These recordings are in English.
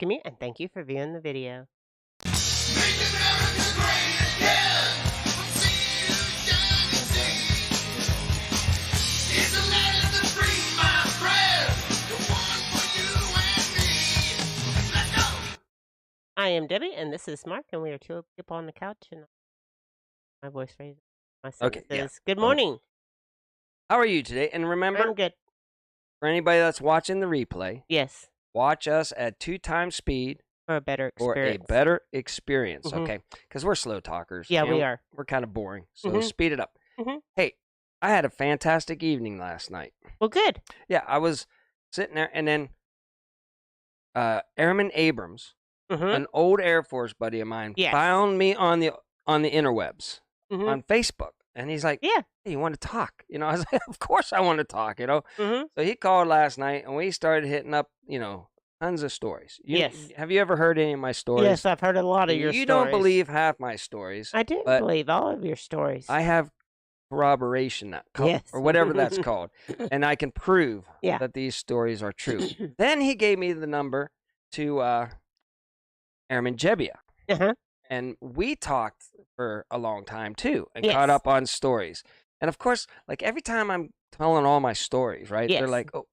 welcome you and thank you for viewing the video. Make America great again. From sea to shining sea. It's a land of the free, my friend. The one for you and me. Let's go. I am Debbie and this is Mark and we are two people on the couch and my voice raises. My son Okay, yeah. says, good morning. How are you today? And remember, I'm good. for anybody that's watching the replay, Yes, watch us at 2 times speed for a better for a experience. better experience, Mhm. okay? Because we're slow talkers. Yeah, you we know, are. We're kind of boring, so Mhm. speed it up. Mhm. Hey, I had a fantastic evening last night. Well, good. Yeah, I was sitting there, and then Airman Abrams, Mhm. an old Air Force buddy of mine, Yes. found me on the interwebs, Mhm. on Facebook, and he's like, Yeah. hey, you want to talk? You know, I was like, of course I want to talk, you know? Mhm. So he called last night, and we started hitting up, tons of stories. Yes. Have you ever heard any of my stories? Yes, I've heard a lot of your You stories. don't believe half my stories. I do but believe all of your stories. I have corroboration, Yes. or whatever that's called, and I can prove Yeah. that these stories are true. Then he gave me the number to Airman Jebbia, Uh-huh. and we talked for a long time too, and Yes. caught up on stories. And of course, like every time I'm telling all my stories, right? They're Yes. like, oh,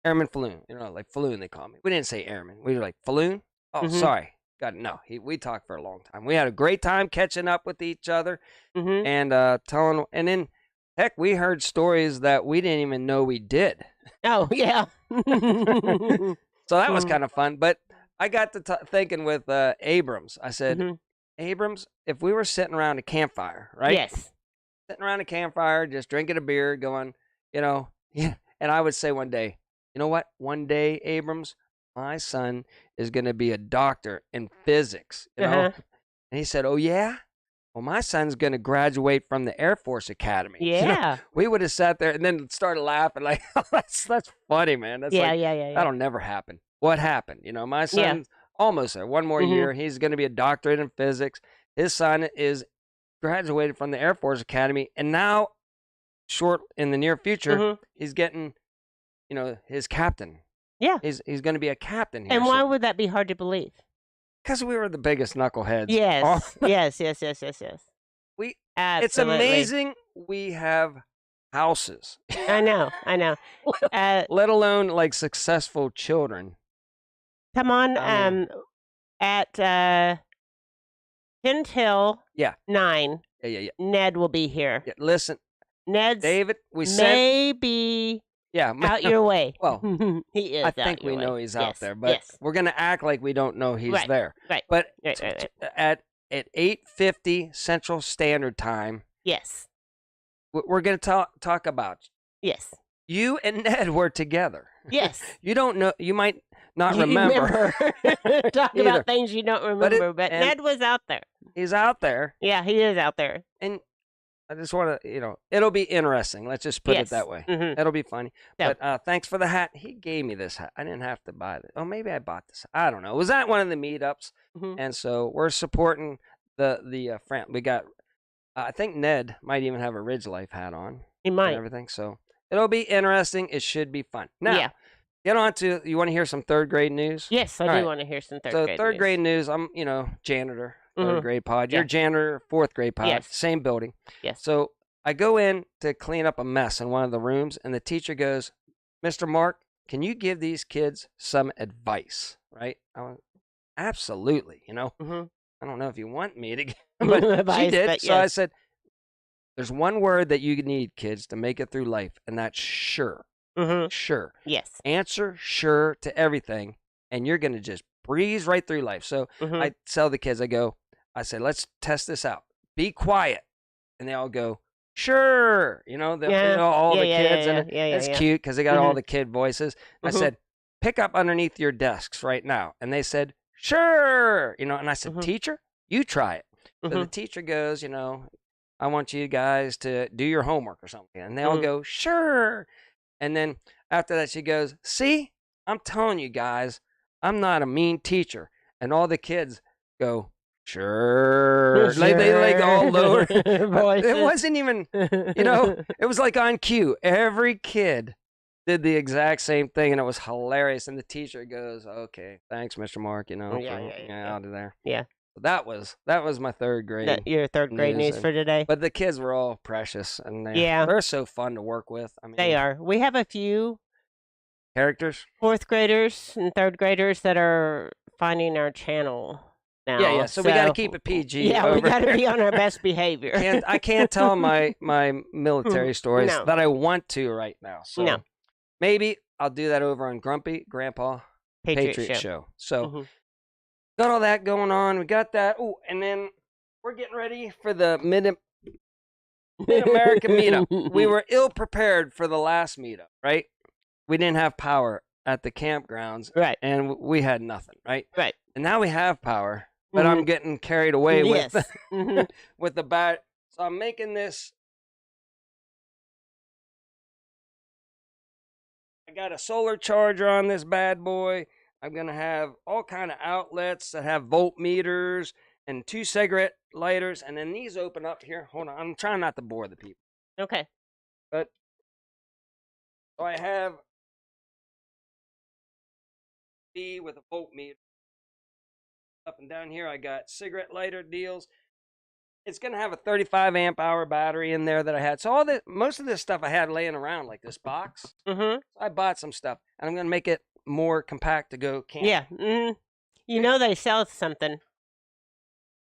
Airman Falloon, like Falloon they call me. We didn't say Airman. We were like, Falloon? Oh, Mhm. sorry. God, no. We talked for a long time. We had a great time catching up with each other Mhm. and telling, and then, heck, we heard stories that we didn't even know we did. Oh, yeah. So that was Mhm. kind of fun. But I got to thinking with Abrams. I said, Mhm. Abrams, if we were sitting around a campfire, right? Yes. Sitting around a campfire, just drinking a beer, going, yeah. And I would say one day, you know what? One day, Abrams, my son is going to be a doctor in physics, you know? Uh-huh. And he said, oh, yeah? Well, my son's going to graduate from the Air Force Academy. You know, Yeah. we would have sat there and then started laughing like, oh, that's funny, man. That's Yeah, like, yeah. that'll never happen. What happened? My Yeah. son's almost there. One more Mhm. year. He's going to be a doctorate in physics. His son is graduated from the Air Force Academy, and now, short in the near future, Mhm. he's getting, his captain. Yeah. He's going to be a captain here. And why would that be hard to believe? Because we were the biggest knuckleheads. Yes. Oh, Yes. Yes. it's Absolutely. amazing we have houses, I know. let alone like successful children. Come on, I mean, at 10 till Yeah. 9, Yeah. Ned will be here. Yeah, listen, Ned's David, we said, may be yeah. out your way. Well, he is I out think your we way. know he's out Yes, there, but yes. we're gonna act like we don't know he's Right, there. right, But right. at 8:50 Central Standard Time, Yes. we're gonna talk about Yes. you and Ned were together. Yes. You don't know. You might not You remember. Talk Either. about things you don't remember, but and- Ned was out there. He's out there, Yeah, he is out there. and I just want to, it'll be interesting. Let's just put it Yes. that way. Mhm. It'll be funny. Yeah. But thanks for the hat. He gave me this hat. I didn't have to buy it. Oh, maybe I bought this. I don't know. It was at one of the meetups, Mhm. and so we're supporting the friend. We got. I think Ned might even have a Ridge Life hat on. He And might. everything. So it'll be interesting. It should be fun. Now, Yeah. get on to. You want to hear some third grade news? Yes, I All do right. want to hear some third So grade third news. grade news. I'm janitor. Third Mhm. grade pod. Yeah. You're janitor. Fourth grade pod. Yes. Same building. Yes. So I go in to clean up a mess in one of the rooms, and the teacher goes, "Mr. Mark, can you give these kids some advice?" Right? I went, absolutely. Mhm. I don't know if you want me to, but she Advice, did. but So I yes. said, "There's one word that you need, kids, to make it through life, and that's sure. Mhm. Sure. Yes. Answer sure to everything, and you're gonna just breeze right through life." So Mhm. I tell the kids, I say, let's test this out. Be quiet, and they all go, sure. Yeah. All the Yeah, kids, yeah, and yeah, it's yeah. cute because they got all Mhm. the kid voices. I Mhm. said, pick up underneath your desks right now, and they said, sure. And I said, Mhm. teacher, you try it. So the Mhm. teacher goes, I want you guys to do your homework or something, and they all Mhm. go, sure. And then after that, she goes, see, I'm telling you guys, I'm not a mean teacher. And all the kids go, sure. Like they all lower. It Voices. wasn't even, it was like on cue. Every kid did the exact same thing, and it was hilarious. And the teacher goes, "Okay, thanks, Mr. Mark. You know, out of there." Yeah. That was my third grade. Your third grade news for today. But the kids were all precious, and Yeah. they're so fun to work with. I mean, They are. We have a few characters. 4th graders and 3rd graders that are finding our channel now. Yeah. So we got to keep it PG. Yeah, we got to be on our best behavior. I can't tell my military stories No. that I want to right now. So No. maybe I'll do that over on Grumpy Grandpa Patriot Show. So got all that going on. We got that. Oh, and then we're getting ready for the Mid-America meetup. We were ill prepared for the last meetup, right? We didn't have power at the campgrounds. Right. And we had nothing, right? Right. And now we have power, but I'm getting carried away with with the bat. So I'm making this. I got a solar charger on this bad boy. I'm going to have all kind of outlets that have voltmeters and 2 cigarette lighters. And then these open up here. Hold on. I'm trying not to bore the people. Okay. But so I have B with a voltmeter. Up and down here, I got cigarette lighter deals. It's going to have a 35 amp hour battery in there that I had. So most of this stuff I had laying around, like this box. I bought some stuff, and I'm going to make it more compact to go camping. Yeah. You know they sell something.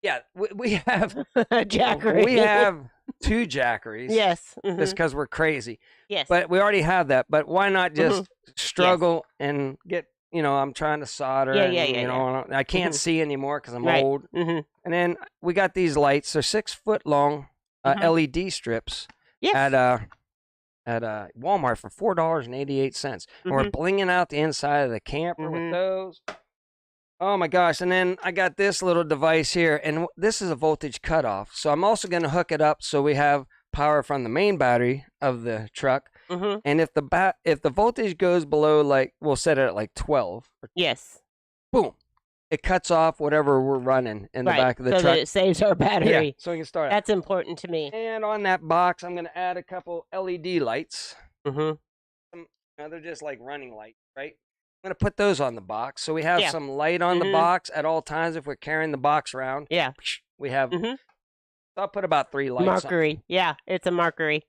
Yeah, we have a jackery. We have 2 jackeries. Yes. Just because we're crazy. Yes. But we already have that. But why not just struggle and get, I'm trying to solder. I can't see anymore because I'm old. And then we got these lights. They're 6 foot long LED strips at Walmart for $4.88. And we're blinging out the inside of the camper with those. Oh my gosh. And then I got this little device here, and this is a voltage cutoff. So I'm also going to hook it up so we have power from the main battery of the truck. And if the voltage goes below, like, we'll set it at like 12. Yes. Boom. It cuts off whatever we're running in the back of the truck. So that it saves our battery. Yeah, so we can start. That's important to me. And on that box, I'm going to add a couple LED lights. They're just like running lights, right? I'm going to put those on the box. So we have some light on the box at all times if we're carrying the box around. Yeah. We have, so I'll put about 3 lights Markery. Yeah, it's a markery.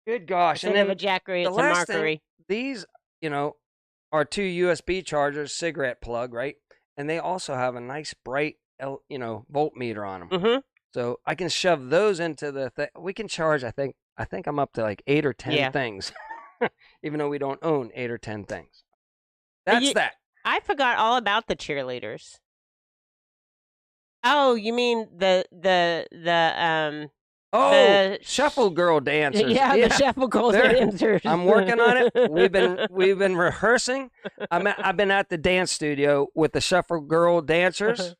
Good gosh. Instead of a jackery, it's a markery. These, are 2 USB chargers, cigarette plug, right? And they also have a nice bright, voltmeter on them. So I can shove those into the thing. We can charge, I think I'm up to like 8 or 10 things, even though we don't own 8 or 10 things. That's that. I forgot all about the cheerleaders. Oh, you mean the shuffle girl dancers. Yeah, the shuffle girl dancers. I'm working on it. We've been rehearsing. I've been at the dance studio with the shuffle girl dancers,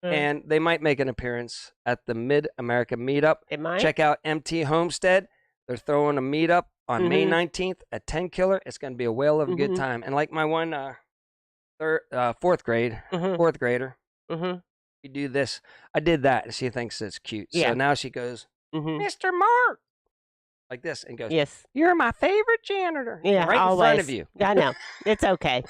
and they might make an appearance at the Mid-America meetup. It might. Check out MT Homestead. They're throwing a meetup on May 19th at 10 Killer. It's going to be a whale of a good time. And like my one 4th grader, we do this. I did that, and she thinks it's cute. So now she goes, Mr. Mark, like this, and goes, yes, you're my favorite janitor. Yeah, right always. in front of you. I know. It's okay.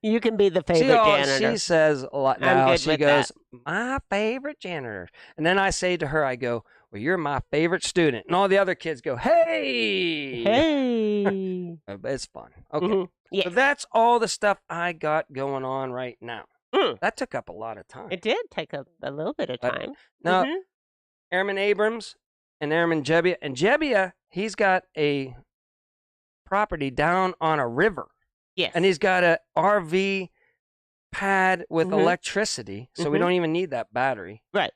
You can be the favorite janitor. She says a lot now. She goes, my favorite janitor. And then I say to her, I go, well, you're my favorite student. And all the other kids go, hey. Hey. It's fun. Okay. Yes. So that's all the stuff I got going on right now. That took up a lot of time. It did take up a little bit of time. Now, Airman Abrams and Airman Jebbia. And Jebbia, he's got a property down on a river. Yes. And he's got a RV pad with electricity, so we don't even need that battery. Right.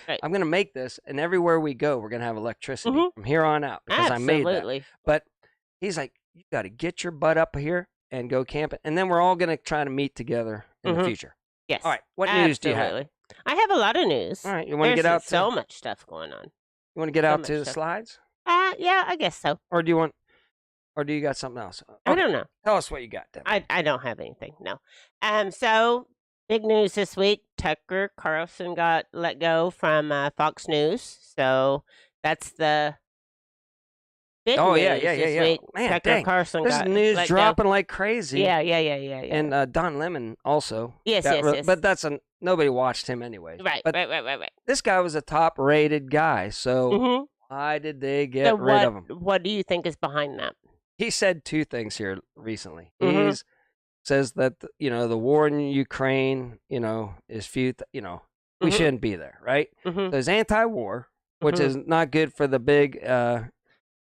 Right. I'm going to make this, and everywhere we go, we're going to have electricity from here on out because I made that. But he's like, you got to get your butt up here and go camping. And then we're all going to try to meet together in the future. Yes. All right. What news do you have? I have a lot of news. All right. You want to get out to so much stuff going on. You want to get out to the slides? Yeah, I guess so. Or do you got something else? Okay. I don't know. Tell us what you got, Debbie. I don't have anything. No. So big news this week. Tucker Carlson got let go from Fox News. So that's the big Oh, news yeah, yeah, yeah, this yeah. week. Man, Tucker dang. Carlson This got news let go. dropping like crazy. Yeah. And Don Lemon also. Yes. But nobody watched him anyways. Right. But Right. this guy was a top-rated guy, so Mm-hmm. why did they get So rid of him? what do you think is behind that? He said two things here recently. Mhm. He says that the war in Ukraine, is we Mhm. shouldn't be there, right? Mm-hmm. So he's anti-war, which is not good for the big,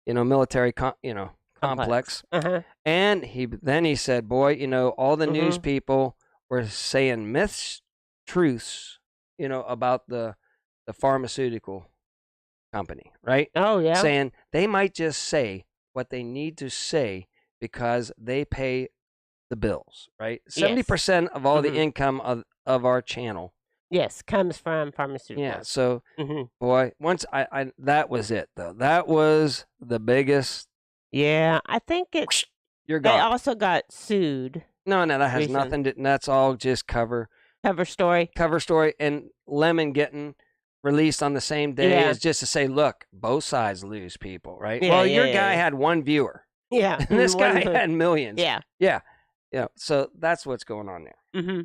military, complex. Uh-huh. And he said, boy, all the news Mhm. people were saying truths, about the pharmaceutical company, right? Oh, yeah. Saying they might just say what they need to say because they pay the bills, right? 70% of all the Mhm. income of our channel. Yes, comes from pharmaceuticals. Yeah. So, Mhm. boy, once I that was it though. That was the biggest. Yeah, I think it's You're they gone. also got sued. No, that has recent- nothing to. That's all just cover story. And Lemon getting released on the same day Yeah. is just to say, look, both sides lose people, right? Yeah, well, yeah, your yeah, guy yeah. had one viewer, Yeah. and this One guy of the- had millions. Yeah. Yeah. So that's what's going on there. Mm-hmm.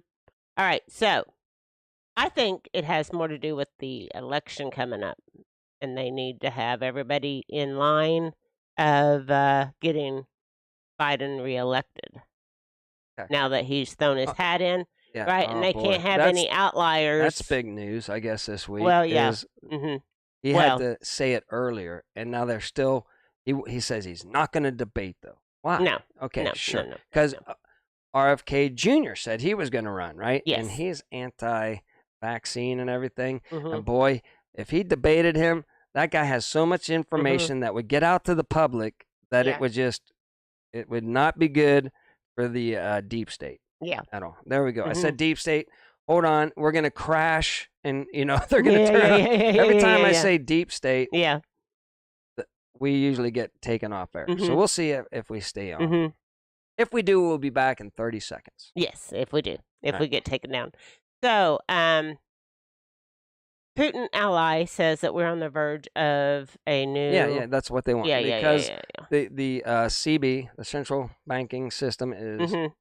All right. So I think it has more to do with the election coming up, and they need to have everybody in line of getting Biden reelected. Okay. Now that he's thrown his hat in, Yeah. right? Oh, And they boy. can't have any outliers. That's big news, I guess, this week. Well, yeah. He had to say it earlier, and now they're still. He says he's not going to debate though. Why? No. Okay, No, sure. no. Because RFK Jr. said he was going to run, right? Yes. And he's anti-vaccine and everything. Mhm. And boy, if he debated him, that guy has so much information that would get out to the public that Yeah. it would not be good for the deep state Yeah. at all. There we go. I Mhm. said deep state. Hold on, we're going to crash, and they're going to Yeah, turn. yeah, Every yeah, time I yeah. say deep state, Yeah. we usually get taken off air. So Mhm. we'll see if we stay on. Mm-hmm. If we do, we'll be back in 30 seconds. Yes, if we do, if Right. we get taken down. So, Putin ally says that we're on the verge of a new. Yeah, that's what they want. Yeah, because yeah. the CB, the central banking system, Mhm.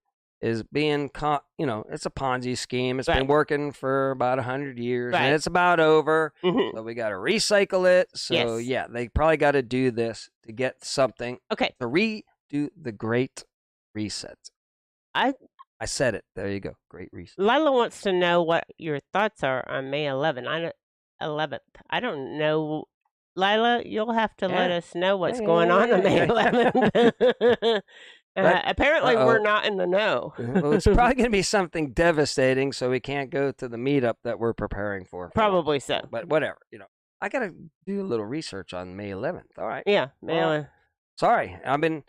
is being caught. It's a Ponzi scheme. It's been Right. working for about 100 years, Right. and it's about over. Mhm. So we got to recycle it. So Yes. yeah, they probably got to do this to get something Okay. to redo the Great Reset. I said it. There you go. Great Reset. Lila wants to know what your thoughts are on May 11th. I don't know. Lila, you'll have to let Yeah. us know what's Yeah, going on yeah, May yeah. 11th. Apparently, we're Uh-oh. not in the know. Well, it's probably going to be something devastating, so we can't go to the meetup that we're preparing for. Probably so. But whatever, I got to do a little research on May 11th. All right. Yeah, May 11th. Sorry, there's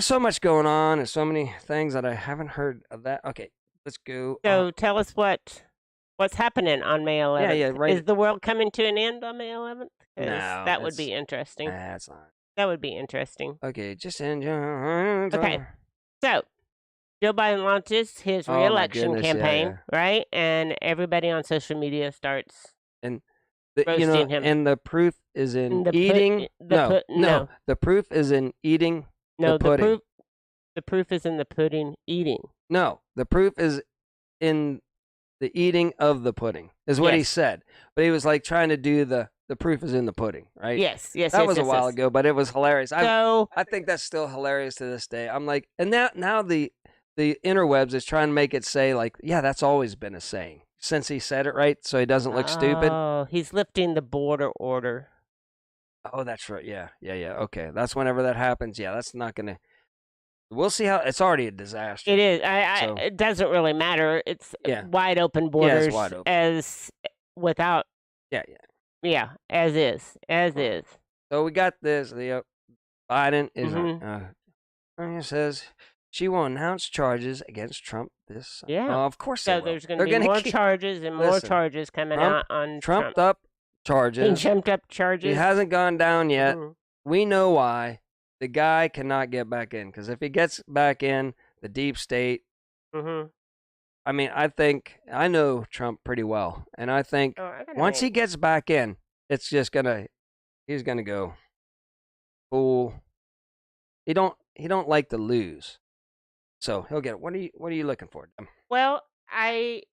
so much going on and so many things that I haven't heard of that. Okay, let's go. So tell us what's happening on May 11th. Yeah, right. Is the world coming to an end on May 11th? 'Cause No, that would be interesting. That's not. That would be interesting. Okay, just enjoy. Okay. So, Joe Biden launches his Oh, my re-election goodness, yeah, campaign, right? And everybody on social media starts. roasting him. And the proof is in The eating. no. The proof is in eating. No, the pudding. the proof is in the pudding eating. No, the proof is in the eating of the pudding, is what he Yes. said. But he was like trying to do the proof is in the pudding, right? Yes. That was a while ago, but it was hilarious. So, I think that's still hilarious to this day. I'm like, and now the interwebs is trying to make it say like, yeah, that's always been a saying since he said it, right? So he doesn't look stupid. Oh, he's lifting the border order. Oh, that's right. Yeah. Okay, that's whenever that happens. Yeah, that's not gonna. We'll see how. It's already a disaster. It is. So- It doesn't really matter. It's Yeah. wide open Yeah, borders it's wide open. as without. Yeah. Yeah, as is. So we got this. The Biden is. Mhm. It says she will announce charges against Trump this. Yeah. Of course. So they will. there's going They're to be gonna more keep charges and more Listen, charges coming Trump- out on trumped Trump. up charges. And jumped up charges. He hasn't gone down yet. Mhm. We know why. The guy cannot get back in because if he gets back in, the deep state. Mhm. I mean, I know Trump pretty well, and I think Oh, I got a once he name. gets back in, it's just he's gonna go cool. He don't like to lose, so he'll get it. What are you looking for? Well, I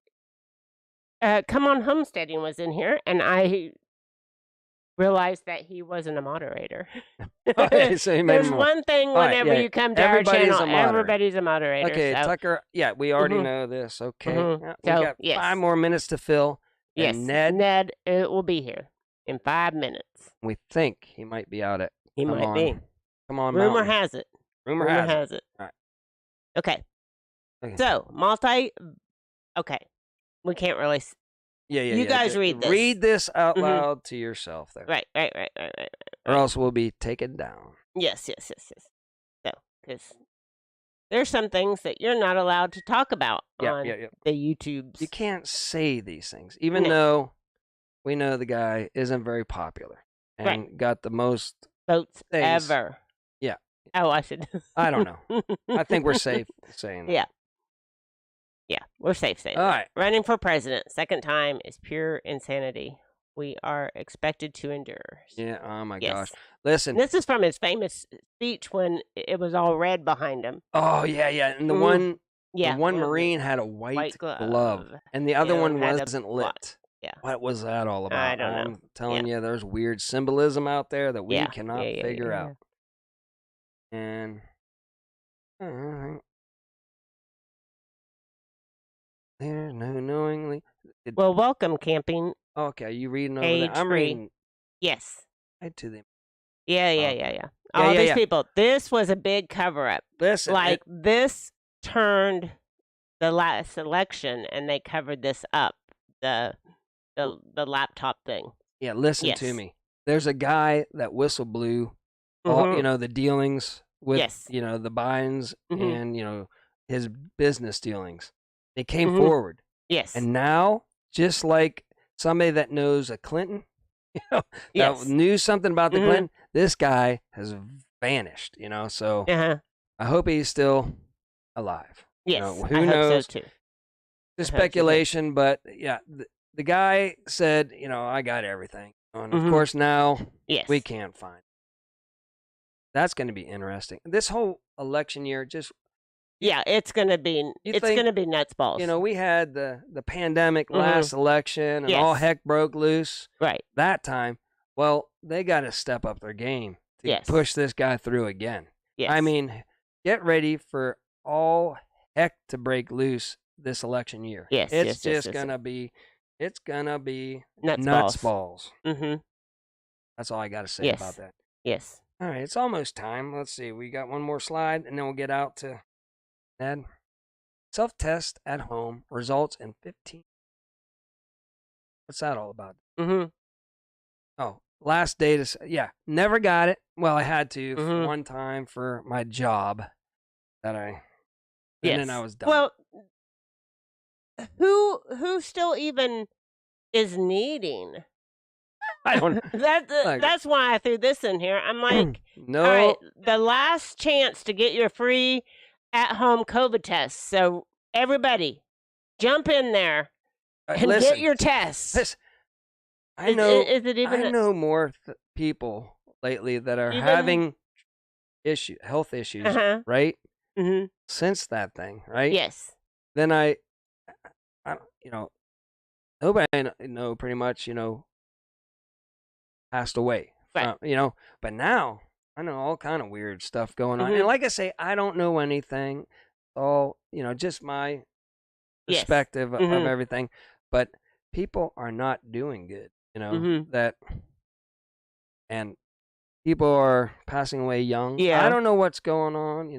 Come On Homesteading was in here, and I realized that he wasn't a moderator. Okay, so he made There's him a- one thing All right, whenever yeah, you come to our everybody's channel, a moderator. everybody's a moderator. Okay, so, Tucker. Yeah, we already Mhm. know this. Okay, Mhm. yeah, So, we got yes. 5 more minutes to fill. yes, And Ned, it will be here in 5 minutes. we think he might be out at. He Come might on, be. Come on, Rumor Mountain. has it. Rumor has it. All right. Okay. Okay. So, okay. We can't really. Yeah. You guys read this. Read this out Mhm. loud to yourself there, Right. or else we'll be taken down. Yes. So, because there's some things that you're not allowed to talk about on Yeah. the YouTubes. You can't say these things, even No. though we know the guy isn't very popular and Right. got the most. Votes things. ever. Yeah. Oh, I should. I don't know. I think we're safe saying that. Yeah. Yeah, we're safe saying All that. right. Running for president, second time, is pure insanity. We are expected to endure. Yeah. Oh my Yes. gosh. Listen. This is from his famous speech when it was all red behind him. Oh yeah. And the Mhm. one. Yeah. The one well, Marine had a white white glove, and the The other other one one had a wasn't black. lit. Yeah. What was that all about? I don't know. I'm telling you, there's weird symbolism out there that we Yeah. cannot Yeah. figure out. And there's no knowingly. Well, welcome camping. Okay, you reading over Age there? I'm free. reading Yes. right to them. Yeah. Yeah, All yeah, these yeah. people. This was a big cover up. Listen, Like this turned the last election, and they covered this up. The laptop thing. yeah, listen to Yes. me. There's a guy that whistle blew all Mhm. the dealings with Yes. the Bidens Mhm. and his business dealings. They came Mhm. forward, Yes. and now just like somebody that knows a Clinton, that yes. knew something about the Mhm. Clinton, this guy has vanished. So I hope he's still alive. Yes. who I knows? hope so too. Just I hope so, too. speculation, but yeah, the guy said, I got everything, and of Mhm. course now Yes. we can't find. That's going to be interesting. This whole election year, just Yeah, it's gonna be. It's think- gonna be nuts balls. we had the pandemic Mhm. last election, and all Yes. heck broke loose Right. that time. Well, they got to step up their game to Yes. push this guy through again. Yes. I mean, get ready for all heck to break loose this election year. Yes, It's yes, just gonna be. It's gonna be nuts balls. balls. Mm-hmm. That's all I got to say Yes. about that. Yes. All right, it's almost time. Let's see. We got one more slide, and then we'll get out to Ned. Self-test at home results in 15. What's that all about? Mm-hmm. Oh, last day to never got it. Well, I had to Mhm. one time for my job that I. Yes. And then I was done. Well, who still even is needing? I don't. That's why I threw this in here. I'm like, No. all right, the last chance to get your free at-home COVID test. So everybody, jump in there and listen, get your tests. listen, I Is- know. Is it even? I know more people lately that are Even- having health issues, Uh-huh. right? Mm-hmm. Since that thing, right? Yes. Then I nobody I know pretty much, passed away. Right. But now I know all kind of weird stuff going on. Mhm. And like I say, I don't know anything. It's all, just my Yes. perspective of Mhm. everything. But people are not doing good, Mhm. and people are passing away young. Yeah. I don't know what's going on,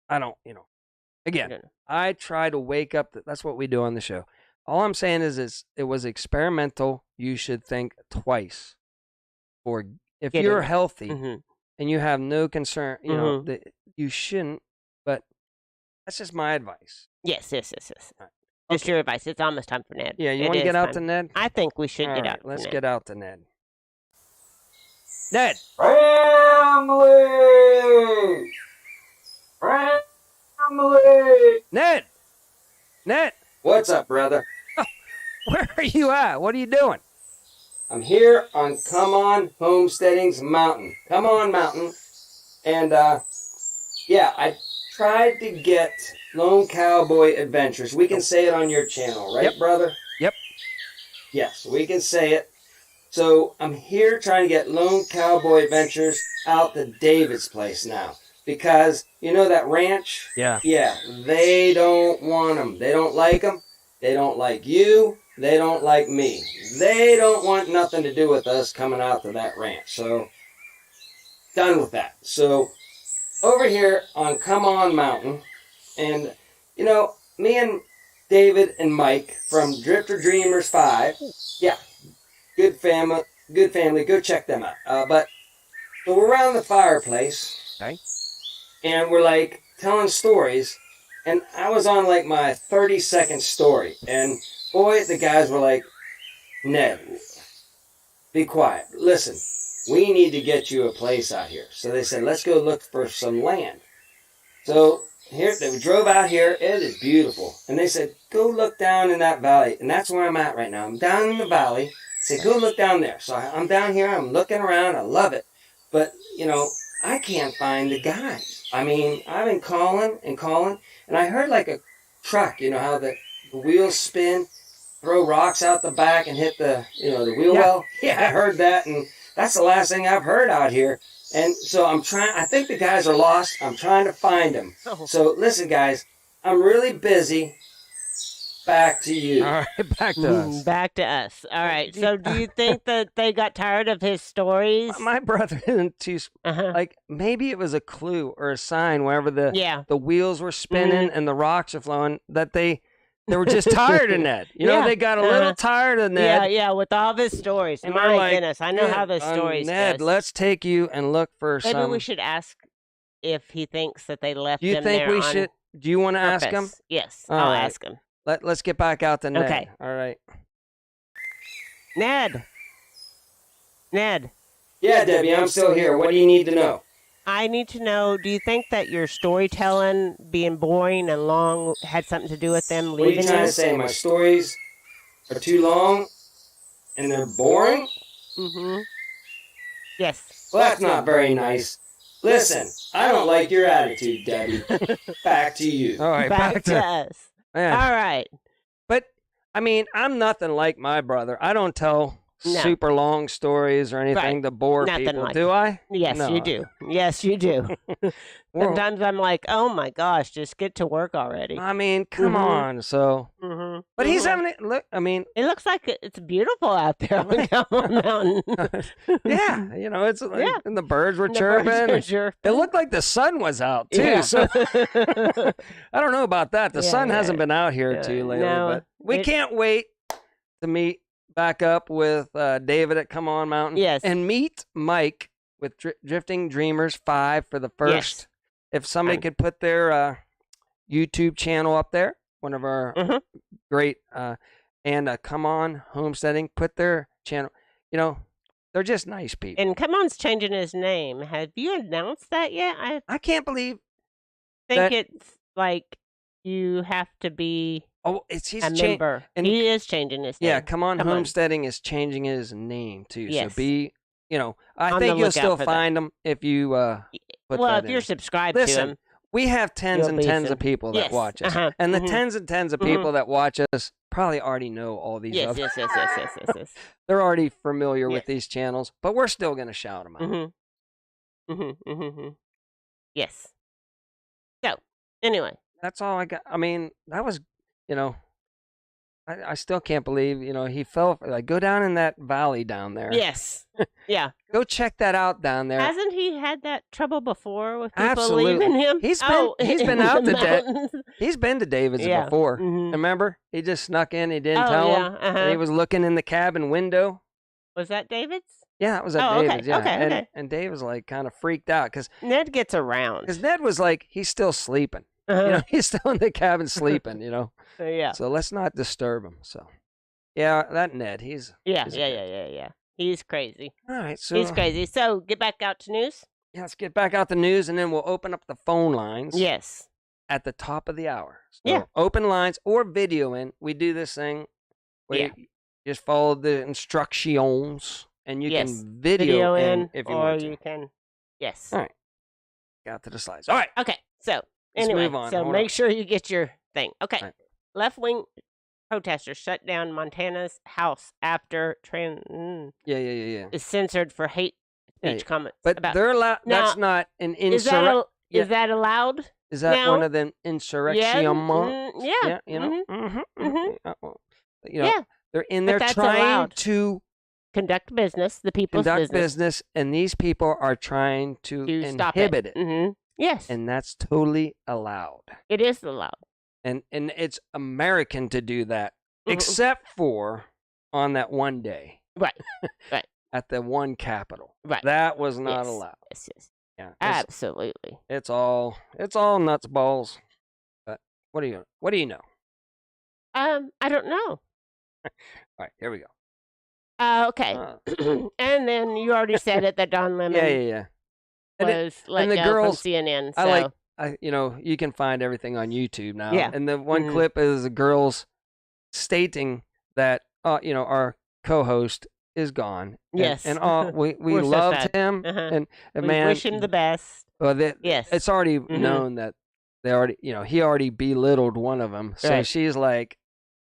I don't, again, don't know. I try to wake up. That's what we do on the show. All I'm saying is it was experimental. You should think twice. Or if Get you're in. healthy Mhm. and you have no concern, Mhm. that you shouldn't. But that's just my advice. Yes. All right. Just your advice. It's almost time for Ned. Yeah, you It want to is get out time. to Ned? I think we should All get right, out. to let's Ned. get out to Ned. Ned. Family! Ned. What's up, brother? Where are you at? What are you doing? I'm here on Come On Homesteading's mountain. Come on, mountain. And, yeah, I tried to get Lone Cowboy Adventures. We can say it on your channel, right, Yep. brother? Yep. Yes, we can say it. So I'm here trying to get Lone Cowboy Adventures out to David's place now. Because, you know that ranch? Yeah. Yeah, they don't want them. They don't like them. They don't like you. They don't like me. They don't want nothing to do with us coming out to that ranch. So, done with that. So, over here on Come On Mountain, and, you know, me and David and Mike from Drifter Dreamers 5, yeah, good family, go check them out. But, so we're around the fireplace, Okay. and we're like telling stories, and I was on like my 30-second story, and boy, the guys were like, Ned, be quiet. Listen, we need to get you a place out here. So they said, let's go look for some land. So here they drove out here. It is beautiful. And they said, go look down in that valley. And that's where I'm at right now. I'm down in the valley. They said, go look down there. So I'm down here. I'm looking around. I love it. But, you know, I can't find the guys. I mean, I've been calling and calling. And I heard like a truck, you know, how the wheels spin, throw rocks out the back and hit the, you know, the wheel well. Yeah, I heard that. And that's the last thing I've heard out here. And so I think the guys are lost. I'm trying to find them. Oh. So listen, guys, I'm really busy. Back to you. All right, back to us. Back to us. All right. So, do you think that they got tired of his stories? My brother isn't too Uh-huh. like maybe it was a clue or a sign wherever the Yeah. the wheels were spinning and the rocks are flowing that they were just tired of Ned. You know, Yeah. they got a little tired of Ned. Yeah, with all of his stories. And My they're like, goodness, I know how "Dude, the stories Ned, goes. let's take you and look for Maybe some. we should ask if he thinks that they left Do you him think there we on should? Do you want to ask him? purpose. Yes, All I'll right. ask him. Let's get back out to Ned. Okay. All right. Ned. Yeah, Debbie, I'm still here. What do you need to know? I need to know, do you think that your storytelling being boring and long had something to do with them What are you leaving trying you? to say? My stories are too long and they're boring? Mm-hmm. Yes. Well, that's not very nice. Listen, I don't like your attitude, Debbie. Back to you. All right. Back to us. Yeah. All right. But I mean, I'm nothing like my brother. I don't tell No. super long stories or anything Right. to bore Nothing people. like Do I? Yes, No. you do. Yes, you do. Well, Sometimes I'm like, oh my gosh, just get to work already. I mean, come Mhm. on. So, Mm-hmm. but he's having it. Look, I mean, It looks like it's beautiful out there on Cowboy Mountain. yeah, you know, it's like, Yeah. and the birds were The chirping. birds are and chirping. It looked like the sun was out too. Yeah. So I don't know about that. The Yeah, sun yeah. hasn't been out here Yeah, too lately, no, but we it- can't wait to meet back up with David at Come On Mountain. Yes. And meet Mike with Drifting Dreamers 5 for the first. Yes. If somebody Um, could put their YouTube channel up there, one of our Mhm. great, and Come On Homesteading, put their channel, you know, they're just nice people. And Come On's changing his name. Have you announced that yet? I I can't believe, think that- it's like you have to be he's a member. and- he is changing his name. Yeah, Come On Come On. Homesteading is changing his name too. Yes. So be, you know, I On think the you'll lookout still for that. find them if you put well, that if you're in. subscribed Listen, to him. we have tens You'll and be tens some- of people that Yes, watch us, uh-huh, and the mhm. tens and tens of Mhm. people that watch us probably already know all these. Yes, other, yes. They're already familiar with Yes. these channels, but we're still gonna shout them out. Yes. So, anyway. That's all I got. I mean, that was, you know, I still can't believe, you know, he fell. Like, go down in that valley down there. Yes. Yeah. Go check that out down there. Hasn't he had that trouble before with people Absolutely. leaving him? He's been in out the to that- mountains. He's been to David's Yeah. before. Mhm. Remember? He just snuck in. He didn't Oh, tell yeah, him. uh-huh. And he was looking in the cabin window. Was that David's? Yeah, that was at Oh, okay, David's. Yeah. okay, and, okay. and Dave was like kind of freaked out because Ned gets around. Ned was like, he's still sleeping. You know, he's still in the cabin sleeping, you know. Yeah. So let's not disturb him. So, yeah, that Ned, he's a good- Yeah. He's crazy. All right, so He's crazy. So, get back out to news? yeah, let's get back out the news, and then we'll open up the phone lines Yes. at the top of the hour. So Yeah. open lines or video in. We do this thing where Yeah. Just follow the instructions, and you Yes. can video in if you or want to. you can. Yes. All right. Got to the slides. All right. Okay. So Let's anyway, move on. so Hold make on. sure you get your thing. Okay. Right. Left-wing protesters shut down Montana's house after Yeah. is censored for hate Yeah, speech comments. But about, they're allowed. Now, That's not an is that insurrection. is that allowed? Is that now? one of them insurrection? Yeah. Yeah. You know. You know. Yeah. They're in But there that's trying allowed. to Conduct business. The people's conduct business, and these people are trying to stop inhibit it. Yes. And that's totally allowed. It is allowed. And it's American to do that, Mhm. except for on that one day. Right. Right. At the one capital. Right. That was not Yes. allowed. Yes. Yeah. Absolutely. It's all nuts balls. But what do you know? I don't know. All right, here we go. Okay. And then you already said it that Don Lemon Yeah. And was let the go girls- from CNN. So you can find everything on YouTube now. Yeah. And the one Mhm. clip is the girls stating that our co-host is gone. Yes. And we We're so loved sad. him Uh-huh. and we man, wish him the best. well, Yes. it's already Mhm. known that they already, he already belittled one of them. So Right. she's like,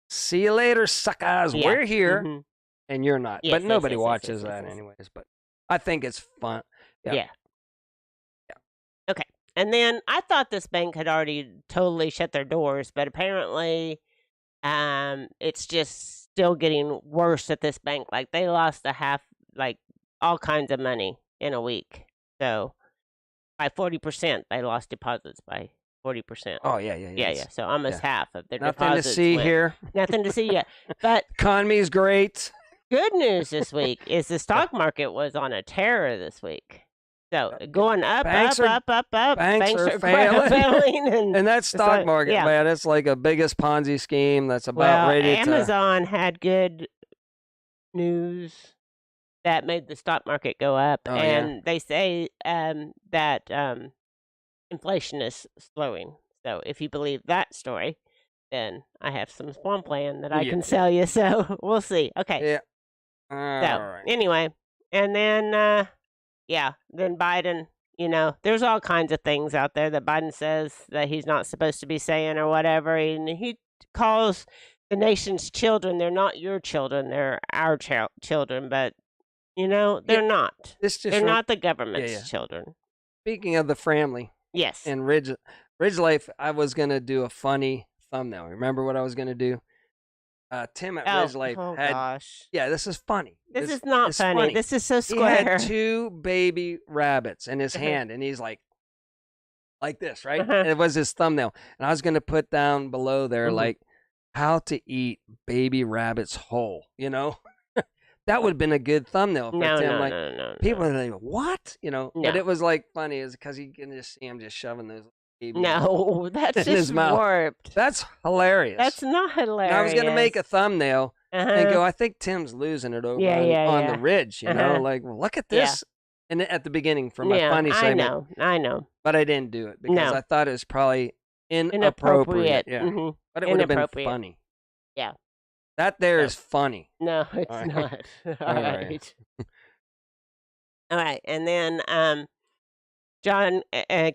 "See you later, suckers. Yeah. We're here." Mhm. And you're not. Yes, But yes, nobody yes, yes, watches yes, that yes. anyways. But I think it's fun. Yeah. Okay. And then I thought this bank had already totally shut their doors, but apparently it's just still getting worse at this bank. Like they lost all kinds of money in a week. So by 40%, they lost deposits by 40%. Oh, yeah. Yeah. So almost half of their Nothing to deposits see went. here. Nothing to see yet. But Economy's great. good news this week is the stock market was on a tear this week. So going up, Banks up. banks are failing. And that stock like- market, yeah. man, it's like a biggest Ponzi scheme that's about Well, ready to. Amazon had good news that made the stock market go up, Oh, yeah. and they say that inflation is slowing. So if you believe that story, then I have some swampland that I Yeah. can sell you. So we'll see. Okay. Yeah. So All right. anyway, and then then Biden, there's all kinds of things out there that Biden says that he's not supposed to be saying or whatever, and he calls the nation's children. They're not your children; they're our children. But they're not. This just They're not the government's yeah. children. Speaking of the family Yes. and Ridge Life, I was gonna do a funny thumbnail. Remember what I was gonna do? Tim at Ridge Life had. Gosh. Yeah, this is funny. This is not it's funny. This is so He square. had 2 baby rabbits in his hand, and he's like this, right? Uh-huh. And it was his thumbnail. And I was gonna put down below there Mhm. like how to eat baby rabbits whole. That would have been a good thumbnail for No, Tim. no, like no. people are like, what? But No. it was like funny, is because you can just see him just shoving those baby. No, that's in his just mouth. warped. That's hilarious. That's not hilarious. And I was gonna make a thumbnail and Uh-huh. go, I think Tim's losing it over Yeah, on yeah. the ridge, Uh-huh. like, well, look at Yeah. this. And at the beginning for my Yeah, funny segment, I know. but I didn't do it because No. I thought it was probably inappropriate. Yeah, Mhm. but it would have been Inappropriate. funny. Yeah. That there Yeah. is funny. No, it's All right. not. All All right. right. All right. And then John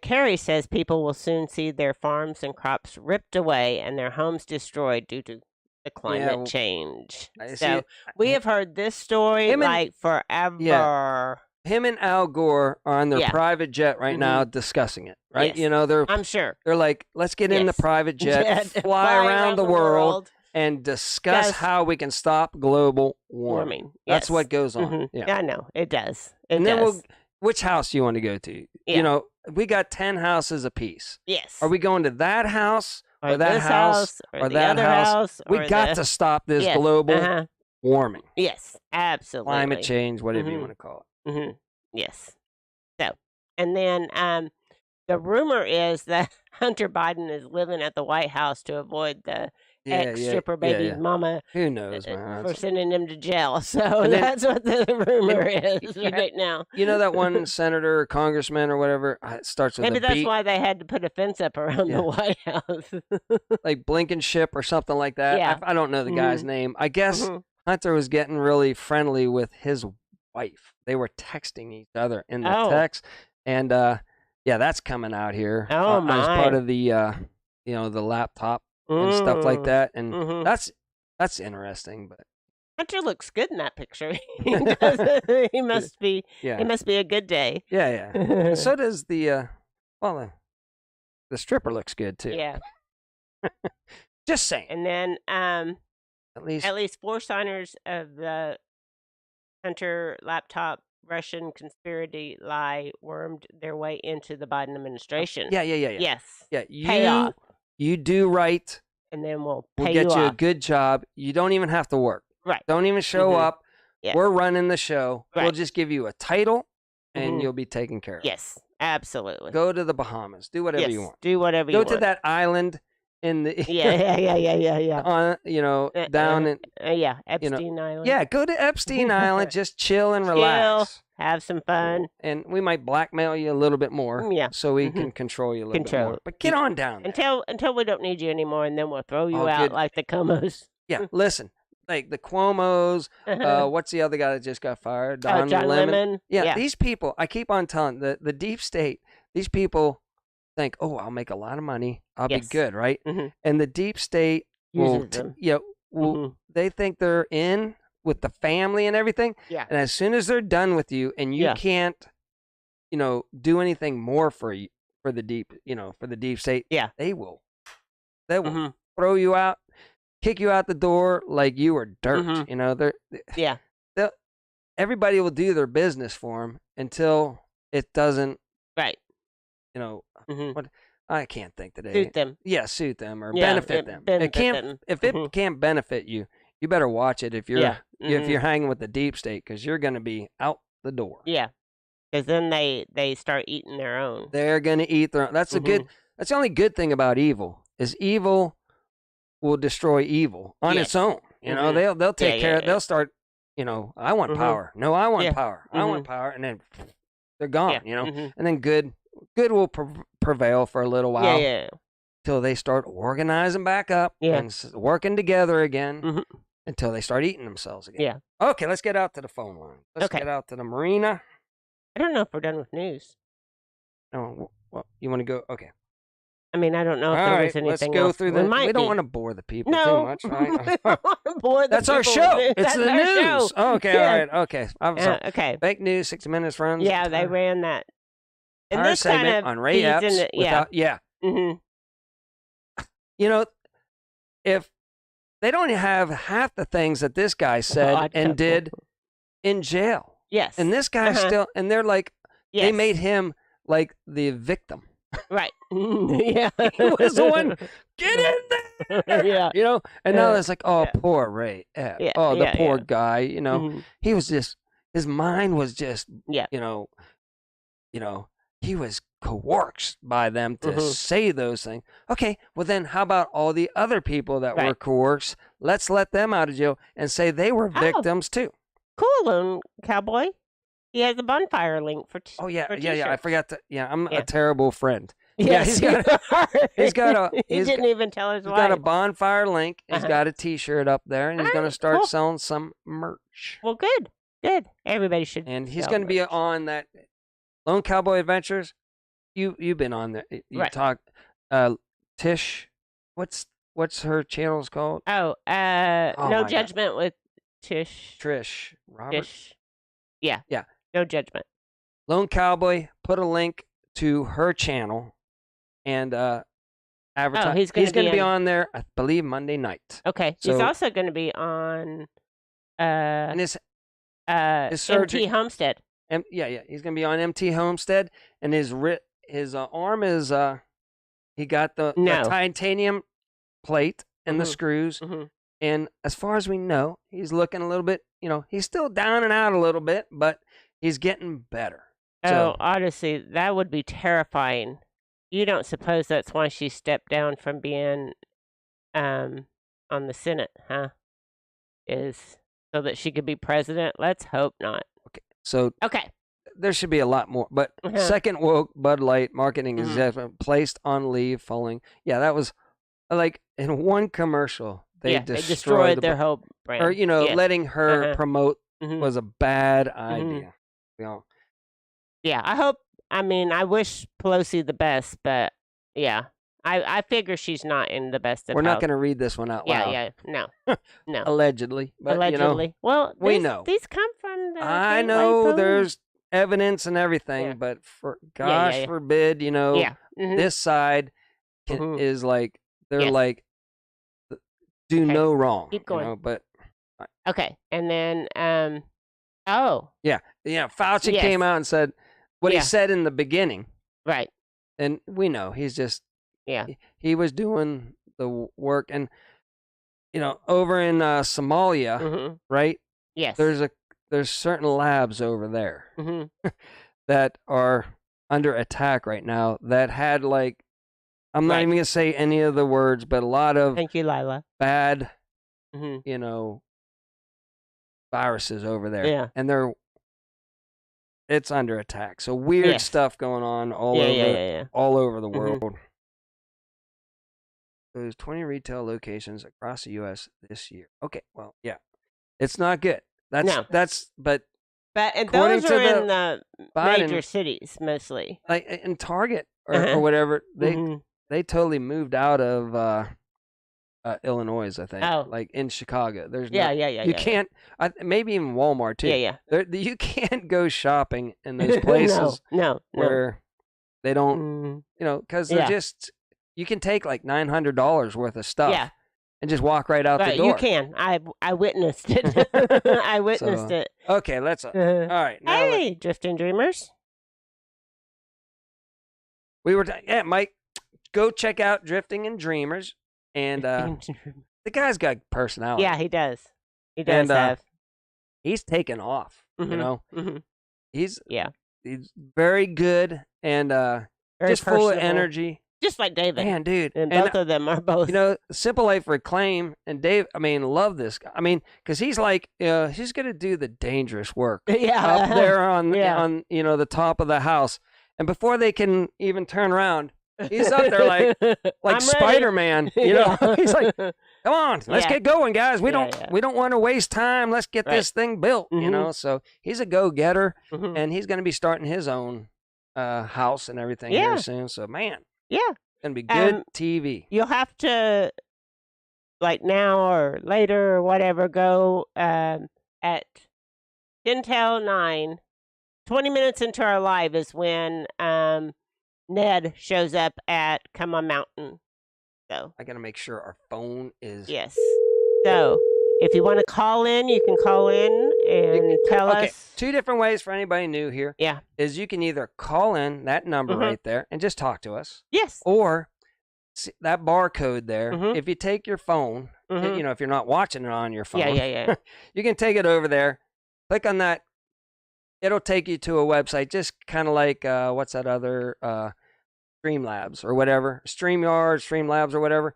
Kerry says people will soon see their farms and crops ripped away and their homes destroyed due to the climate change. I see So it. we have heard this story Him and- like forever. Him and Al Gore are on their Yeah. private jet right now discussing it. Right? Yes. They're I'm sure. like, let's get in the Yes. private jet, fly around the world, and discuss Does- how we can stop global warming. warming. That's Yes. what goes on. Mhm. Yeah. I know. It does. It And then does. which house do you want to go to? Yeah. We got 10 houses apiece. Yes. Are we going to that house or that this house or or the that other house? We or got the- to stop this Yes, global uh-huh. warming, Yes, absolutely. climate change, whatever you Mhm. want to call Hmm. Yes. So, and then the rumor is that Hunter Biden is living at the White House to avoid the it. ex-stripper baby's mama Who knows, man? for sending him to jail. So And then- that's what the rumor is you know- right now. You know that one senator or congressman or whatever? It starts with Maybe a that's B, why they had to put a fence up around Yeah. the White House. like Blinkenship or something like that. Yeah. I don't know the guy's name. I guess Mhm. Hunter was getting really friendly with his wife. They were texting each other in the Oh. text, and yeah, that's coming out here Oh, as part my. of the the laptop and stuff like Mm. that, and Mhm. that's interesting. But Hunter looks good in that picture. He does. He must be. yeah, It must be a good day. yeah. And so does the the stripper looks good too. Yeah. Just saying. And then At least at least 4 signers of the Hunter laptop Russian conspiracy lie wormed their way into the Biden administration. yeah. Yes. Yeah, Payoff. you do right. And then we'll We'll pay get you a off. good job. You don't even have to work. Right. Don't even show Mhm. up. Yes. We're running the show. We'll Right. just give you a title, and Mhm. you'll be taken care of. Yes. Absolutely. Go to the Bahamas. Do whatever yes. you want. Do whatever Go you to want. that island in the Yeah. on down in Yeah. Epstein Island. yeah. Go to Epstein Island. Just chill and relax. Have some fun. And we might blackmail you a little bit more. Yeah. So we Mhm. can control you a little bit Control. more. But get on down there. Until we don't need you anymore, and then we'll throw you Oh, out good. like the Comos. Yeah. Listen. Like the Cuomos, what's the other guy that just got fired? John Lemon. Yeah, these people, I keep on telling the deep state, these people think, oh, I'll make a lot of money. I'll Yes. be good, right? Mhm. And the deep state will, Uses them. will they think they're in with the family and everything. Yeah. And as soon as they're done with you and you Yeah. can't, do anything more for you, for the deep state, Yeah. they will Mhm. throw you out, kick you out the door like you were dirt. Mhm. They're Yeah. everybody will do their business for them until it doesn't, Right. what I can't think today. Suit them. Yeah, suit them or Yeah, benefit them. benefit It can't them. if it Mhm. can't benefit you, you better watch it if you're Yeah. if Mhm. you're hanging with the deep state because you're going to be out the door. Yeah. Because then they start eating their own. They're going to eat their. That's a good. Mhm. That's the only good thing about evil is evil will destroy evil on its Yes. own. Mhm. They'll take Yeah, care. yeah. They'll start. I want Mhm. power. No, I want Yeah. power. I want power, and then they're gone. Yeah. Mhm. And then good will prevail for a little Yeah. while Yeah. till they start organizing back up Yeah. and working together again Mhm. until they start eating themselves again. Yeah. Okay, let's get out to the phone line. Let's Okay. get out to the marina. I don't know if we're done with news. Oh, well, you want to go? Okay. I mean, I don't know All if there right, was anything let's go else. through We the. might We don't be. want to bore the people No. too much, We right? don't wanna bore the That's our people show. with it. It's That's the our news. show. Oh, okay, Yeah. all right, okay. I'm sorry. Okay. Fake news, 60 Minutes runs. Yeah, they ran that. And our this kind segment of on Ray feeds Epps. into- Yeah. hmm If they don't have half the things that this guy said God, and no. did in jail, Yes. and this guy Uh-huh. still, and they're like, yes. they made him like the victim. right. yeah. He was the one. Get in there. Yeah. And now Yeah. it's like, oh, Yeah. poor Ray Epps. Yeah, Oh, the yeah, poor yeah. guy. Mhm. He was just, his mind was just, Yeah. he was coerced by them to Mhm. say those things. Okay, well then how about all the other people that were Right. coerced? Let's let them out of jail and say they were Oh. victims too. Cool, Lone Cowboy. He has a bonfire link for. Oh yeah, for yeah. I t-shirts. forgot to. Yeah, I'm Yeah. a terrible friend. Yes, he's you got are. he's got a- He he's didn't even tell his He's wife. got a bonfire link. He's Uh-huh. got a T-shirt up there, and he's going to Alright, start cool. selling some merch. Well, good. Everybody should. And he's sell going to be merch. on that Lone Cowboy Adventures. You've been on there. You Right. talk. Tish, what's her channel's called? Oh, Oh my no God. judgment with Tish. Trish Robert. Tish. Yeah. Yeah. No judgment. Lone Cowboy put a link to her channel, and advertise. Oh, he's gonna gonna be be in- on there, I believe, Monday night. Okay. He's So- also going to be on And his MT surgery- Homestead. he's gonna be on MT Homestead, and his arm is he got the No. titanium plate and the Mhm. screws, hmm and as far as we know, he's looking a little bit. He's still down and out a little bit, but he's getting better. So- Oh, honestly, that would be terrifying. You don't suppose that's why she stepped down from being on the Senate, huh? Is so that she could be president? Let's hope not. So Okay. there should be a lot more. But Uh-huh. second woke Bud Light marketing Mhm. executive placed on leave following. Yeah, that was like in one commercial. they they destroyed destroyed their whole brand. or Yes. letting her Uh-huh. promote Mhm. was a bad idea. You know, Yeah, I wish Pelosi the best, but yeah, I figure she's not in the best of we're not health. going to read this one out Yeah, loud. yeah, no, Allegedly, but allegedly. Well, we these, know. these come from the I gateway know food. there's evidence and everything, Yeah. but for Yeah, gosh yeah. forbid, Yeah. Mhm. this side Mhm. is like they're Yes. like do Okay. no wrong, Keep going. but Okay, and then oh Fauci Yes. came out and said what he Yeah. said in the beginning, right, and we know he's just yeah, he was doing the work, and over in Somalia, mhm, right? yes, There's certain labs over there mhm, that are under attack right now that had like I'm not Right. even gonna say any of the words, but a lot of thank you, Lila. bad, Mhm. viruses over there, Yeah. and it's under attack. So weird Yes. stuff going on all Yeah, over yeah. all over the Mhm. world. There's 20 retail locations across the U.S. this year. Okay, well, yeah, it's not good. No. But And according those to are the in the Biden, major cities mostly. like in Target or Uh-huh. whatever, Mhm. they totally moved out of Illinois, I think. Oh. Like in Chicago, there's Yeah, no, yeah. you can't. Maybe even Walmart too. Yeah, yeah. You can't go shopping in those places no. where they don't, Mm, because they're Yeah. just. You can take like $900 worth of stuff Yeah. and just walk right out the Right, door. you can. I witnessed it. I witnessed So, it. Okay, let's. All right, now Hey, Drifting Dreamers. we were. Mike, go check out Drifting and Dreamers, and the guy's got personality. Yeah, he does. He does And, have. He's taken off. Mhm. He's Yeah. he's very good and Very just full of personable. energy. Just like David. Man, dude, And both of them are both. Simple Life Reclaim and Dave. I mean, love this guy. I mean, because he's like, he's gonna do the dangerous work yeah. up there on Yeah. on the top of the house, and before they can even turn around, he's up there like I'm Spider-Man. ready. He's like, come on, let's Yeah. get going, guys. We Yeah, don't want to waste time. Let's get Right. this thing built. Mhm. So he's a go-getter, Mhm. and he's gonna be starting his own house and everything Yeah. here soon. So man, Yeah. gonna be good Um, TV. You'll have to, like now or later or whatever, go at 10 till 9. 20 minutes into our live is when Ned shows up at Come On Mountain. So, I gotta make sure our phone is. yes. So, if you want to call in, you can call in and tell Okay, us. 2 different ways for anybody new here Yeah. is you can either call in that number Mhm. right there and just talk to us, Yes. or that barcode there. Mhm. If you take your phone, Mhm. if you're not watching it on your phone, Yeah. you can take it over there, click on that. It'll take you to a website, just kind of like what's that other Streamlabs or whatever, StreamYard, Streamlabs or whatever.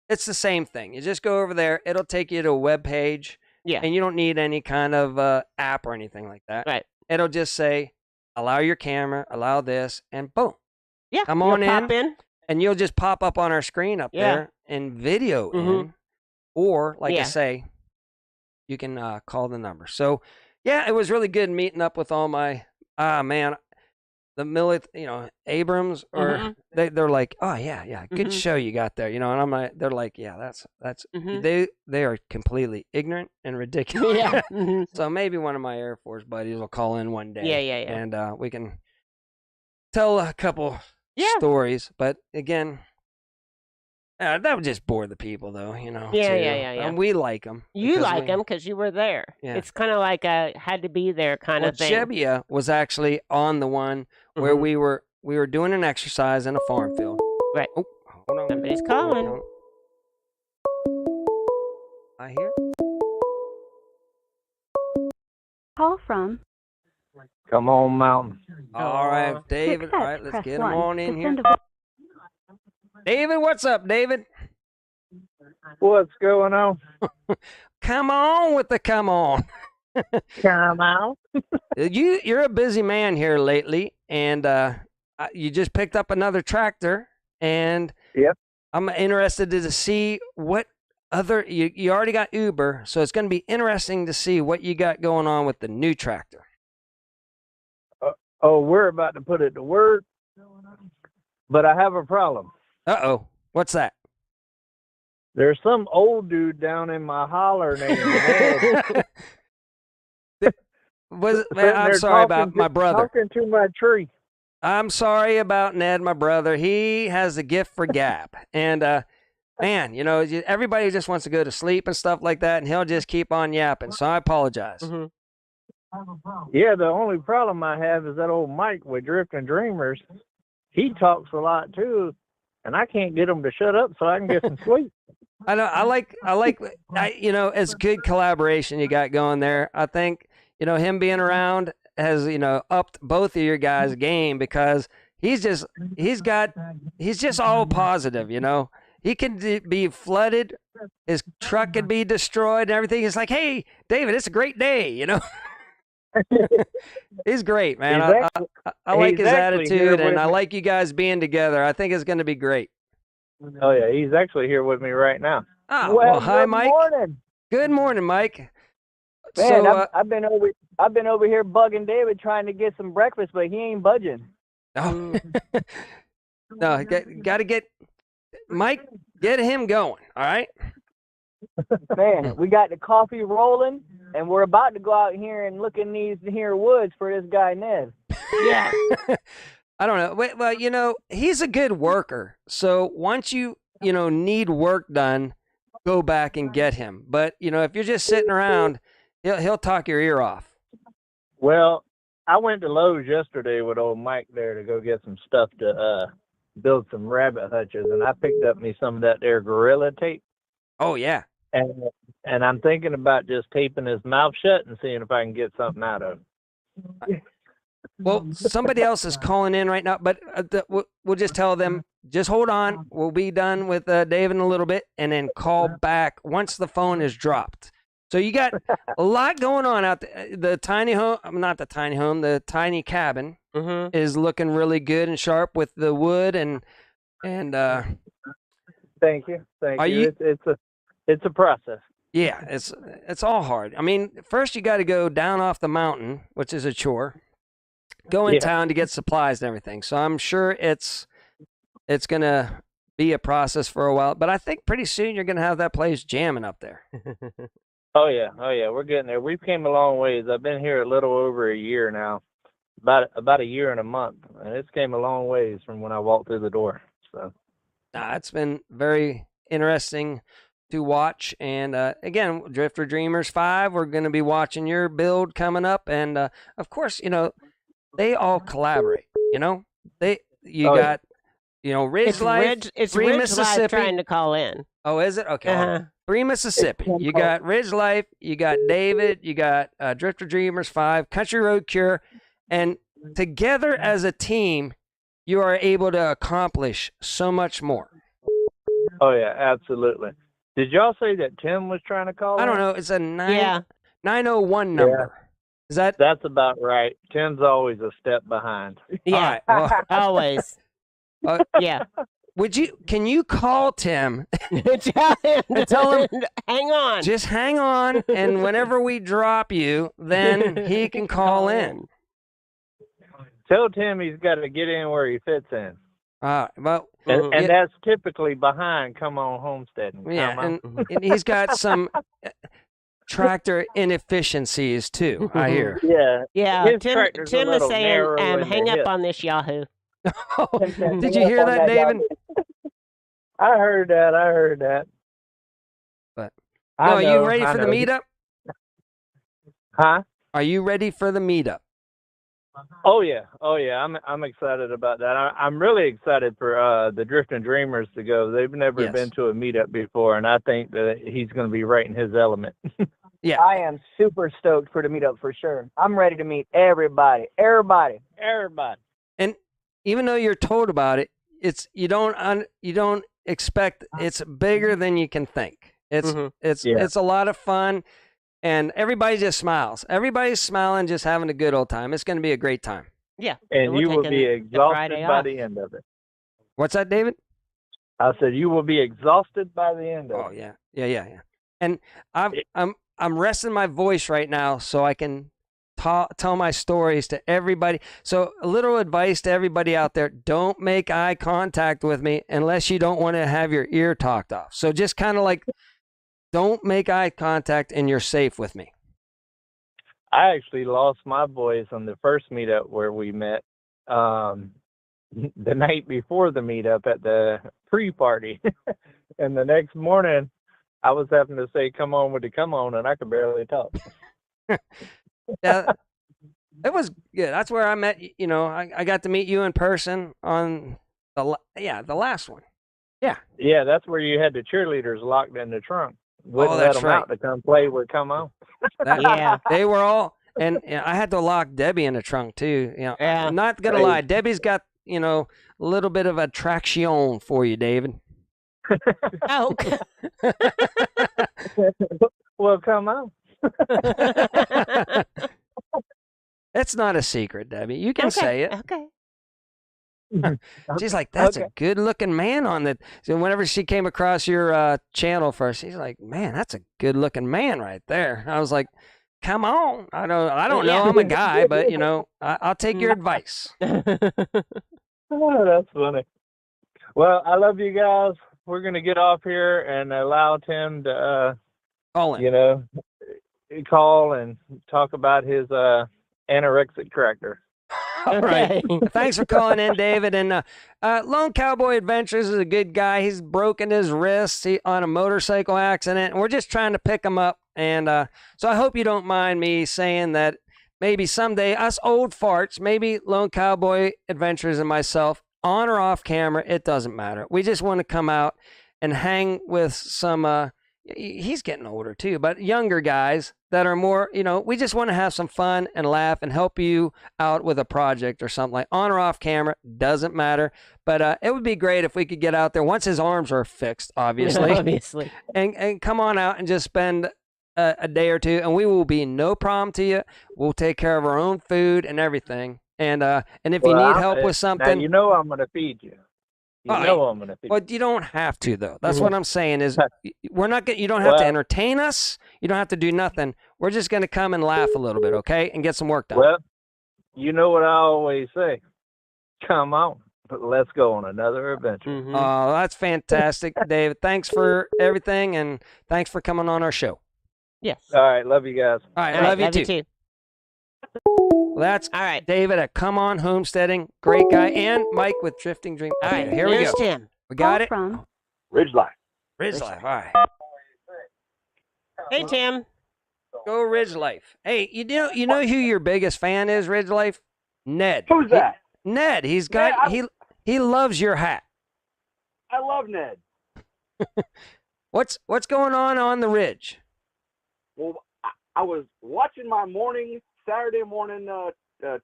It's the same thing. You just go over there. It'll take you to a web page. Yeah. And you don't need any kind of app or anything like that. Right. It'll just say, allow your camera, allow this, and boom. Yeah. Come you'll on pop in. And you'll just pop up on our screen up Yeah. there and video Mhm. in. Or, like I Yeah. say, you can call the number. So, yeah, it was really good meeting up with all my, man, the Abrams, or Mhm. they're like, oh, yeah, good Mhm. show you got there, and I'm like, they're like, yeah, that's, Mhm. they are completely ignorant and ridiculous. Yeah. Mhm. So maybe one of my Air Force buddies will call in one day. Yeah. And we can tell a couple Yeah. stories. But again, that would just bore the people, though, Yeah, too. yeah. And we like them. You like them because you were there. Yeah. It's kind of like a had to be there kind Well, of thing. Shebia was actually on the one where Mhm. we were doing an exercise in a farm field. Right. Oh, hold on. Somebody's Hold calling. on. I hear. Call from. Come on, Mountain. All right, Aw. David. Success, All right, let's press get him 1. on To in here. send a David, what's up, David? What's going on? Come on with the come on. Come on. You're a busy man here lately, and you just picked up another tractor, and Yep. I'm interested to see what you already got Uber, so it's going to be interesting to see what you got going on with the new tractor. Oh, we're about to put it to work, but I have a problem. Uh-oh. What's that? There's some old dude down in my holler named Ned. Man, I'm They're sorry about my brother. Talking to my tree. I'm sorry about Ned, my brother. He has a gift for gab. And, man, you know, everybody just wants to go to sleep and stuff like that, and he'll just keep on yapping. So I apologize. Mhm. Yeah, the only problem I have is that old Mike with Drifting Dreamers. He talks a lot too, and I can't get him to shut up so I can get some sleep. I know. You know, it's good collaboration you got going there. I think, you know, him being around has, you know, upped both of your guys' game because he's just all positive, you know. He can be flooded, his truck could be destroyed and everything. It's like, hey, David, it's a great day, you know. He's great, man. I like his attitude, and I like you guys being together. I think it's going to be great. Oh yeah, he's actually here with me right now. Oh, well, hi, good Mike. Morning. Good morning, Mike. Man, So, I've been over here bugging David trying to get some breakfast, but he ain't budging. no, got to get Mike. Get him going. All right. Man, we got the coffee rolling, and we're about to go out here and look in these here woods for this guy Ned. Yeah. I don't know. Well, you know, he's a good worker. So once you need work done, go back and get him. But, you know, if you're just sitting around, he'll talk your ear off. Well, I went to Lowe's yesterday with old Mike there to go get some stuff to build some rabbit hutches, and I picked up me some of that there Gorilla tape. Oh, yeah. And I'm thinking about just taping his mouth shut and seeing if I can get something out of him. Well, somebody else is calling in right now, but we'll just tell them, just hold on. We'll be done with Dave in a little bit, and then call back once the phone is dropped. So you got a lot going on out there. The tiny home, not the tiny home, the tiny cabin is looking really good and sharp with the wood and. Thank you. It's a process. Yeah, it's all hard. I mean, first you got to go down off the mountain, which is a chore. Go in town to get supplies and everything. So I'm sure it's gonna be a process for a while, but I think pretty soon you're gonna have that place jamming up there. Oh yeah, we're getting there. We've came a long ways. I've been here a little over a year now, about a year and a month, and it's came a long ways from when I walked through the door. So, it's been very interesting to watch. And again, Drifter Dreamers 5, we're going to be watching your build coming up, and of course, you know, they all collaborate. You know, got Ridge Life. It's Free Ridge Mississippi. Life trying to call in. Oh, is it? Okay. Uh-huh. Free Mississippi. You got Ridge Life. You got David. You got Drifter Dreamers 5, Country Road Cure, and together as a team, you are able to accomplish so much more. oh yeah, absolutely. Did y'all say that Tim was trying to call? I don't in? know. It's a 901 Yeah. number. Is that? That's about right. Tim's always a step behind. Yeah, All right. Well, always. Yeah. Can you call Tim? Tell him. Tell him- Hang on. Just hang on, and whenever we drop you, then he can call in. Tell Tim he's got to get in where he fits in. Well, And that's typically behind Come On Homesteading. yeah, Come on. and he's got some tractor inefficiencies too, I hear. Yeah. Yeah, His Tim tractor's a is little saying, narrow in the hang up hip. on this Yahoo. Did you hear that, David? I heard that. But I no, are you know, ready I for the know. meetup? Huh? Are you ready for the meetup? Oh yeah. I'm excited about that. I'm really excited for the Drifting Dreamers to go. They've never Yes. been to a meetup before, and I think that he's going to be right in his element. Yeah. I am super stoked for the meetup for sure. I'm ready to meet everybody. Everybody. And even though you're told about it, it's you don't expect it's bigger than you can think. It's it's a lot of fun, and everybody just smiles. Everybody's smiling, just having a good old time. It's going to be a great time. Yeah. And we're you will taking be the exhausted Friday by off. the end of it. What's that, David? I said you will be exhausted by the end of Oh it. yeah. And I'm resting my voice right now so I can tell my stories to everybody. So a little advice to everybody out there: don't make eye contact with me unless you don't want to have your ear talked off. So just kind of like, don't make eye contact and you're safe with me. I actually lost my voice on the first meetup where we met. The night before the meetup at the pre-party, and the next morning I was having to say "come on" with the "come on," and I could barely talk. Yeah, it was good. That's where I met. You know, I got to meet you in person on the last one. Yeah, that's where you had the cheerleaders locked in the trunk. Wouldn't let that's them right. out to come play with "come on." Yeah. They were all, and I had to lock Debbie in the trunk too. You know, Yeah. I'm not gonna lie, Debbie's got, you know, a little bit of attraction for you, David. Oh. Well, come on. It's not a secret, Debbie. You can say it. Okay. She's like, that's Okay. a good looking man on the. So whenever she came across your channel first, she's like, man, that's a good looking man right there. I was like, come on. I don't know. I'm a guy, but you know, I'll take your advice. Oh, that's funny. Well, I love you guys. We're gonna get off here and allow Tim to, All in. you know, call and talk about his anorexic tractor. All right. Okay. Thanks for calling in, David. And Lone Cowboy Adventures is a good guy. He's broken his wrist on a motorcycle accident, and we're just trying to pick him up. And so I hope you don't mind me saying that maybe someday us old farts, maybe Lone Cowboy Adventures and myself, on or off camera, it doesn't matter. We just want to come out and hang with some, he's getting older too, but younger guys that are more, you know, we just want to have some fun and laugh and help you out with a project or something. Like on or off camera, doesn't matter. But it would be great if we could get out there once his arms are fixed, obviously, Obviously. and come on out and just spend a day or two, and we will be no problem to you. We'll take care of our own food and everything. And if you need help with Now something, you know I'm gonna feed you. You know I'm gonna feed well, you don't have to though. That's what I'm saying is we're not you don't have to Well- entertain us. You don't have to do nothing. We're just going to come and laugh a little bit, okay? And get some work done. Well, you know what I always say. Come on, let's go on another adventure. Mhm. Oh, that's fantastic, David. Thanks for everything, and thanks for coming on our show. Yes. All right, love you guys. All right, All right, love you too. Well, that's All right. David at Come On Homesteading. Great guy. And Mike with Drifting Dream. All right. Here we Here's go. Tim. We got Call it. from Ridge Life. Ridge Life. All right. Hey, Tim. Go Ridge Life. Hey, you know who your biggest fan is, Ridge Life? Ned. Who's that? Ned. He's got he loves your hat. I love Ned. What's going on the ridge? Well, I was watching my Saturday morning,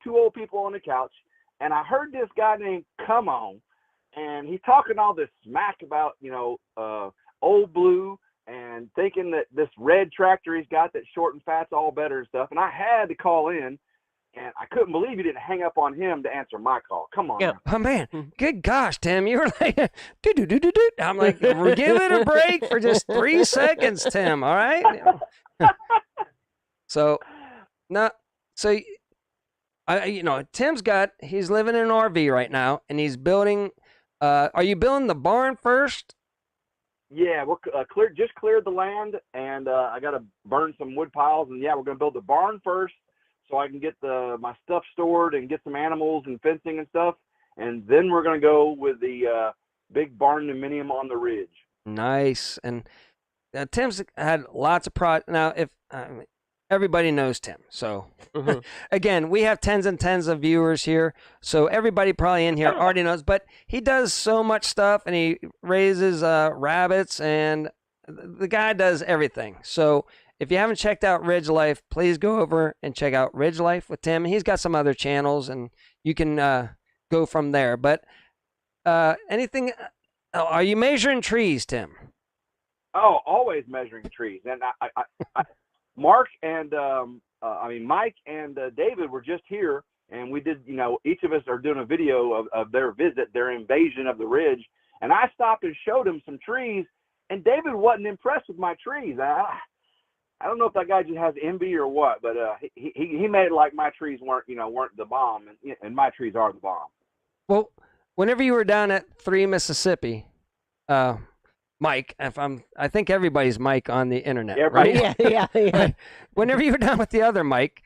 Two Old People on the Couch, and I heard this guy named Come On, and he's talking all this smack about, Old Blue, and thinking that this red tractor he's got that's short and fat's all better and stuff. And I had to call in, and I couldn't believe you didn't hang up on him to answer my call. Come on. Yeah. now. Oh man, good gosh, Tim, you were like, do. I'm like, give it a break for just 3 seconds, Tim. All right. So, no, so he's living in an RV right now, and he's building. Are you building the barn first? Yeah, we're just cleared the land, and I got to burn some wood piles, and yeah, we're going to build the barn first, so I can get my stuff stored and get some animals and fencing and stuff, and then we're going to go with the big barn-dominium on the ridge. Nice. And Tim's had lots of now. If everybody knows Tim, so again, we have tens and tens of viewers here, so everybody probably in here already knows. But he does so much stuff, and he raises rabbits, and the guy does everything. So if you haven't checked out Ridge Life, please go over and check out Ridge Life with Tim. He's got some other channels, and you can go from there. But anything? Are you measuring trees, Tim? Oh, always measuring trees. And Mark and Mike and David were just here, and we did, each of us are doing a video of their visit, their invasion of the ridge, And I stopped and showed him some trees, and David wasn't impressed with my trees. I don't know if that guy just has envy or what, but he made it like my trees weren't the bomb, and my trees are the bomb. Well, whenever you were down at 3 Mississippi, Mike, I think everybody's Mike on the internet, right? Yeah. Whenever you were down with the other Mike,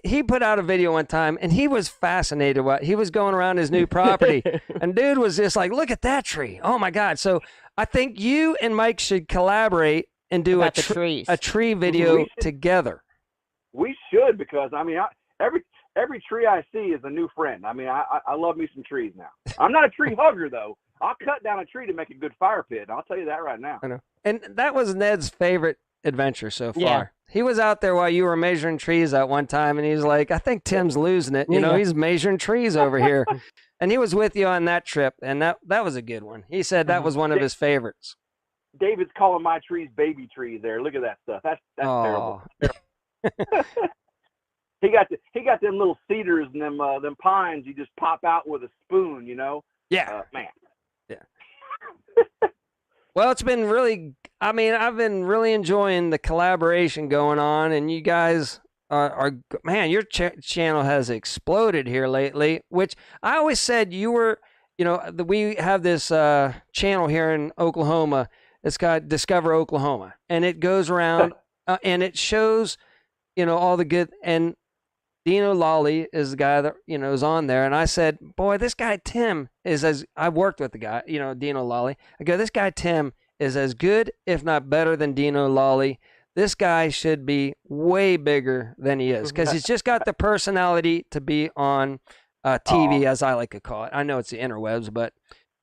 he put out a video one time, and he was fascinated. He was going around his new property, and dude was just like, "Look at that tree! Oh my God!" So I think you and Mike should collaborate and do a tree video together. We should, because I mean, every tree I see is a new friend. I mean, I love me some trees now. I'm not a tree hugger though. I'll cut down a tree to make a good fire pit. I'll tell you that right now. I know. And that was Ned's favorite adventure so far. Yeah. He was out there while you were measuring trees at one time, and he's like, I think Tim's losing it. You know, he's measuring trees over here. And he was with you on that trip, and that was a good one. He said that was one of his favorites. David's calling my trees baby trees there. Look at that stuff. That's terrible. He got them little cedars and them pines you just pop out with a spoon, you know? Yeah. Man. Yeah. Well, it's been really, I've been really enjoying the collaboration going on, and you guys are man, your channel has exploded here lately, which I always said you were, we have this channel here in Oklahoma. It's got Discover Oklahoma, and it goes around and it shows, all the good. And Dino Lally is the guy that, is on there. And I said, boy, this guy Tim I've worked with the guy, Dino Lally. I go, this guy Tim is as good, if not better than Dino Lally. This guy should be way bigger than he is, because he's just got the personality to be on TV, as I like to call it. I know it's the interwebs, but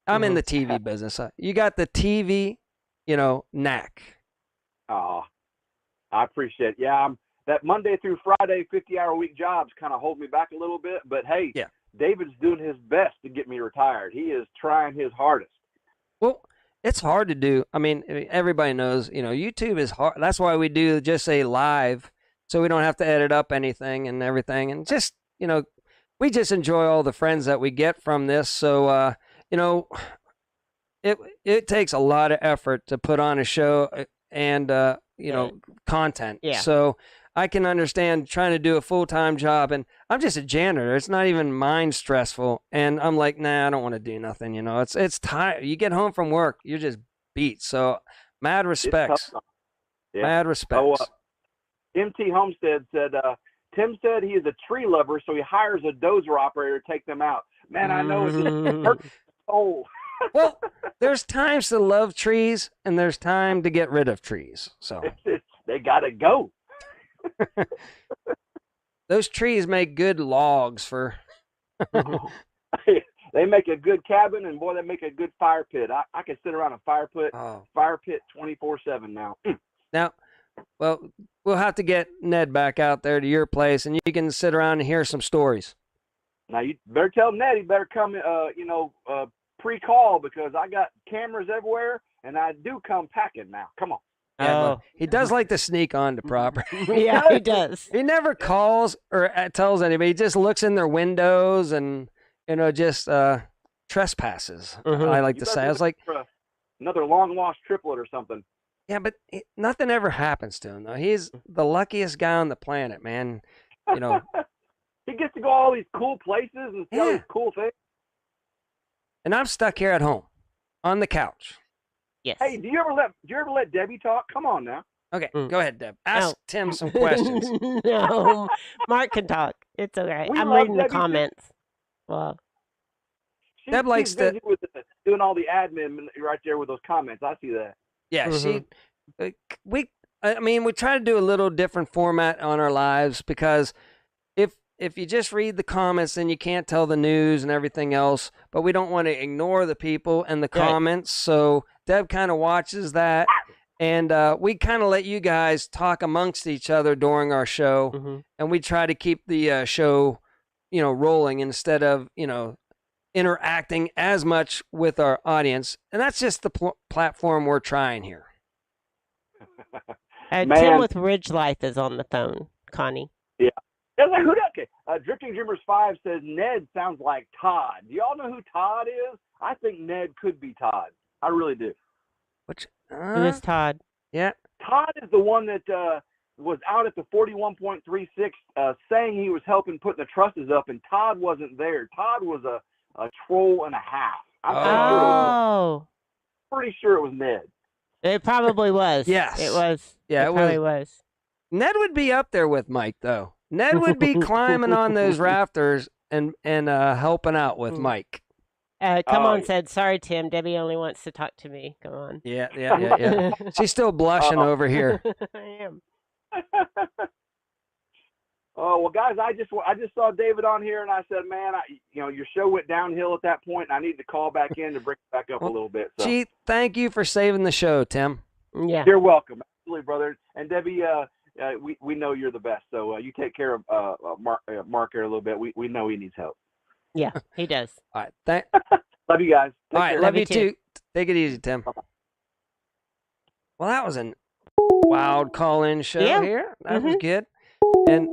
I'm in the TV business. You got the TV, knack. Oh, I appreciate it. Yeah, that Monday through Friday 50-hour-a-week jobs kind of hold me back a little bit. But, hey, David's doing his best to get me retired. He is trying his hardest. Well, it's hard to do. I mean, everybody knows, YouTube is hard. That's why we do just say live, so we don't have to edit up anything and everything. And just, we just enjoy all the friends that we get from this. So, it takes a lot of effort to put on a show and, content. Yeah. So I can understand trying to do a full-time job, and I'm just a janitor. It's not even mind stressful. And I'm like, nah, I don't want to do nothing. It's tired. You get home from work, you're just beat. So mad respects. Mad respects. MT Homestead said, Tim said he is a tree lover, so he hires a dozer operator to take them out. Man, I know it just hurts his soul. Well, there's times to love trees, and there's time to get rid of trees. So they got to go. Those trees make good logs for. They make a good cabin, and boy, they make a good fire pit. I can sit around a fire pit 24/7 now. Now, well, we'll have to get Ned back out there to your place, and you can sit around and hear some stories. Now you better tell Ned he better come, pre-call, because I got cameras everywhere, and I do come packing now. Come on. Yeah, he does like to sneak on the property. Yeah, he does. He never calls or tells anybody. He just looks in their windows and, just trespasses, I like to say. I was like, another long-lost triplet or something. Yeah, but nothing ever happens to him, though. He's the luckiest guy on the planet, man. He gets to go all these cool places and see all these cool things. And I'm stuck here at home on the couch. Yes. Hey, do you ever let Debbie talk? Come on now. Okay, go ahead, Deb. Ask Tim some questions. No, Mark can talk. It's all right. I'm reading the comments. Well, Deb likes she's busy with doing all the admin right there with those comments. I see that. Yeah, we try to do a little different format on our lives, because if you just read the comments, then you can't tell the news and everything else. But we don't want to ignore the people and the comments. So Deb kind of watches that. And we kind of let you guys talk amongst each other during our show. And we try to keep the show, rolling instead of, interacting as much with our audience. And that's just the platform we're trying here. Tim with Ridge Life is on the phone, Connie. Yeah. I was like, who? Okay. Drifting Dreamers 5 says Ned sounds like Todd. Do y'all know who Todd is? I think Ned could be Todd. I really do. Which? Who is Todd? Yeah. Todd is the one that was out at the 41.36 saying he was helping putting the trusses up, and Todd wasn't there. Todd was a troll and a half. I'm pretty sure it was Ned. It probably was. Yes. It was. Yeah, it probably was. Ned would be up there with Mike, though. Ned would be climbing on those rafters and helping out with Mike. Come on, said, sorry, Tim. Debbie only wants to talk to me. Come on. Yeah. She's still blushing over here. I am. Oh well, guys, I just saw David on here, and I said, man, your show went downhill at that point, and I need to call back in to bring it back up a little bit. So. Gee, thank you for saving the show, Tim. Yeah, you're welcome, absolutely, brother. And Debbie, we know you're the best, so you take care of Mark here a little bit. We know he needs help. Yeah, he does. All right, love you guys. All right, care. love you too. Take it easy, Tim. Bye-bye. Well, that was a wild call-in show here. That was good. And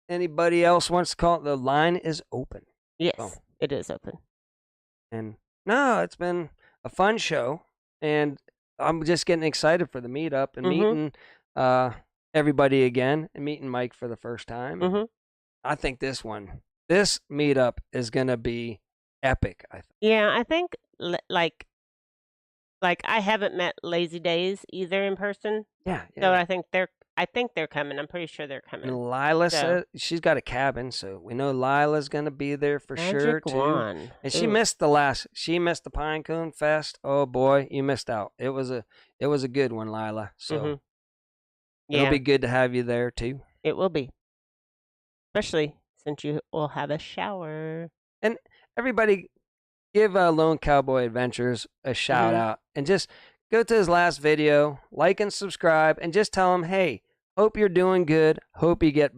anybody else wants to call it? The line is open. Yes, it is open. And no, it's been a fun show, and I'm just getting excited for the meetup and meeting everybody again and meeting Mike for the first time. I think this meetup is gonna be epic. I think. Yeah, I think like I haven't met Lazy Days either in person. Yeah. So I think they're coming. I'm pretty sure they're coming. And Lila said she's got a cabin, so we know Lila's gonna be there for sure too. Wand. And she missed the Pine Cone Fest. Oh boy, you missed out. It was a good one, Lila. So it'll be good to have you there too. It will be. Especially since you will have a shower. And everybody give Lone Cowboy Adventures a shout out and just go to his last video, like and subscribe, and just tell him, hey, hope you're doing good. Hope you get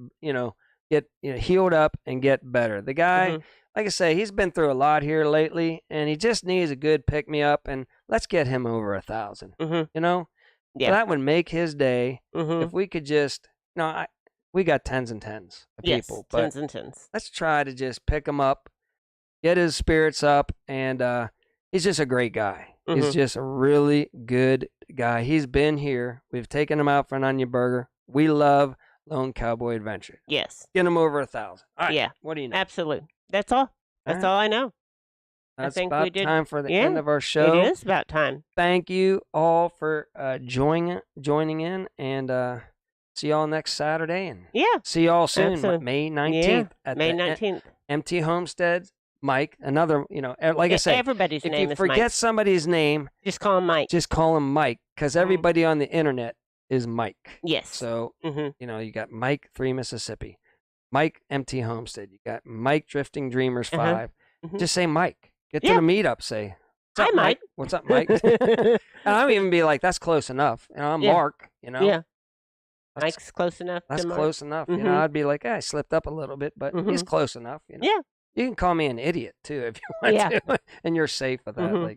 healed up and get better. The guy, like I say, he's been through a lot here lately, and he just needs a good pick me up. And let's get him over 1,000. Yeah, that would make his day if we could just. We got tens and tens of people, but tens and tens. Let's try to just pick him up, get his spirits up, and he's just a great guy. He's just a really good guy. He's been here. We've taken him out for an onion burger. We love Lone Cowboy Adventure. Yes. Get him over 1,000. All right. Yeah. What do you know? Absolutely. That's all. That's all I know. That's I think about we did. time for the end of our show. It is about time. Thank you all for joining in, and see y'all next Saturday. And see y'all soon, Absolutely. May 19th. At May 19th. MT Homestead. Mike, another, like I say, everybody's name is Mike. If you forget somebody's name, just call him Mike. Just call him Mike, because everybody on the internet is Mike. Yes. So, you got Mike 3 Mississippi, Mike MT Homestead, you got Mike Drifting Dreamers 5. Just say Mike. Get to the meetup, say, what's up, Mike? What's up, Mike? And I'll even be like, that's close enough. I'm Mark, Yeah. Mike's close enough. That's close enough. I'd be like, I slipped up a little bit, but he's close enough. Yeah. You can call me an idiot too if you want to, and you're safe with that. All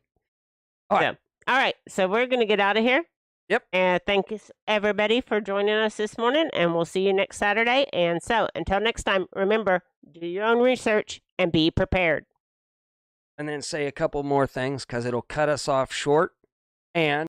right. All right. So we're gonna get out of here. Yep. And thank you everybody for joining us this morning, and we'll see you next Saturday. And so until next time, remember, do your own research and be prepared. And then say a couple more things because it'll cut us off short. And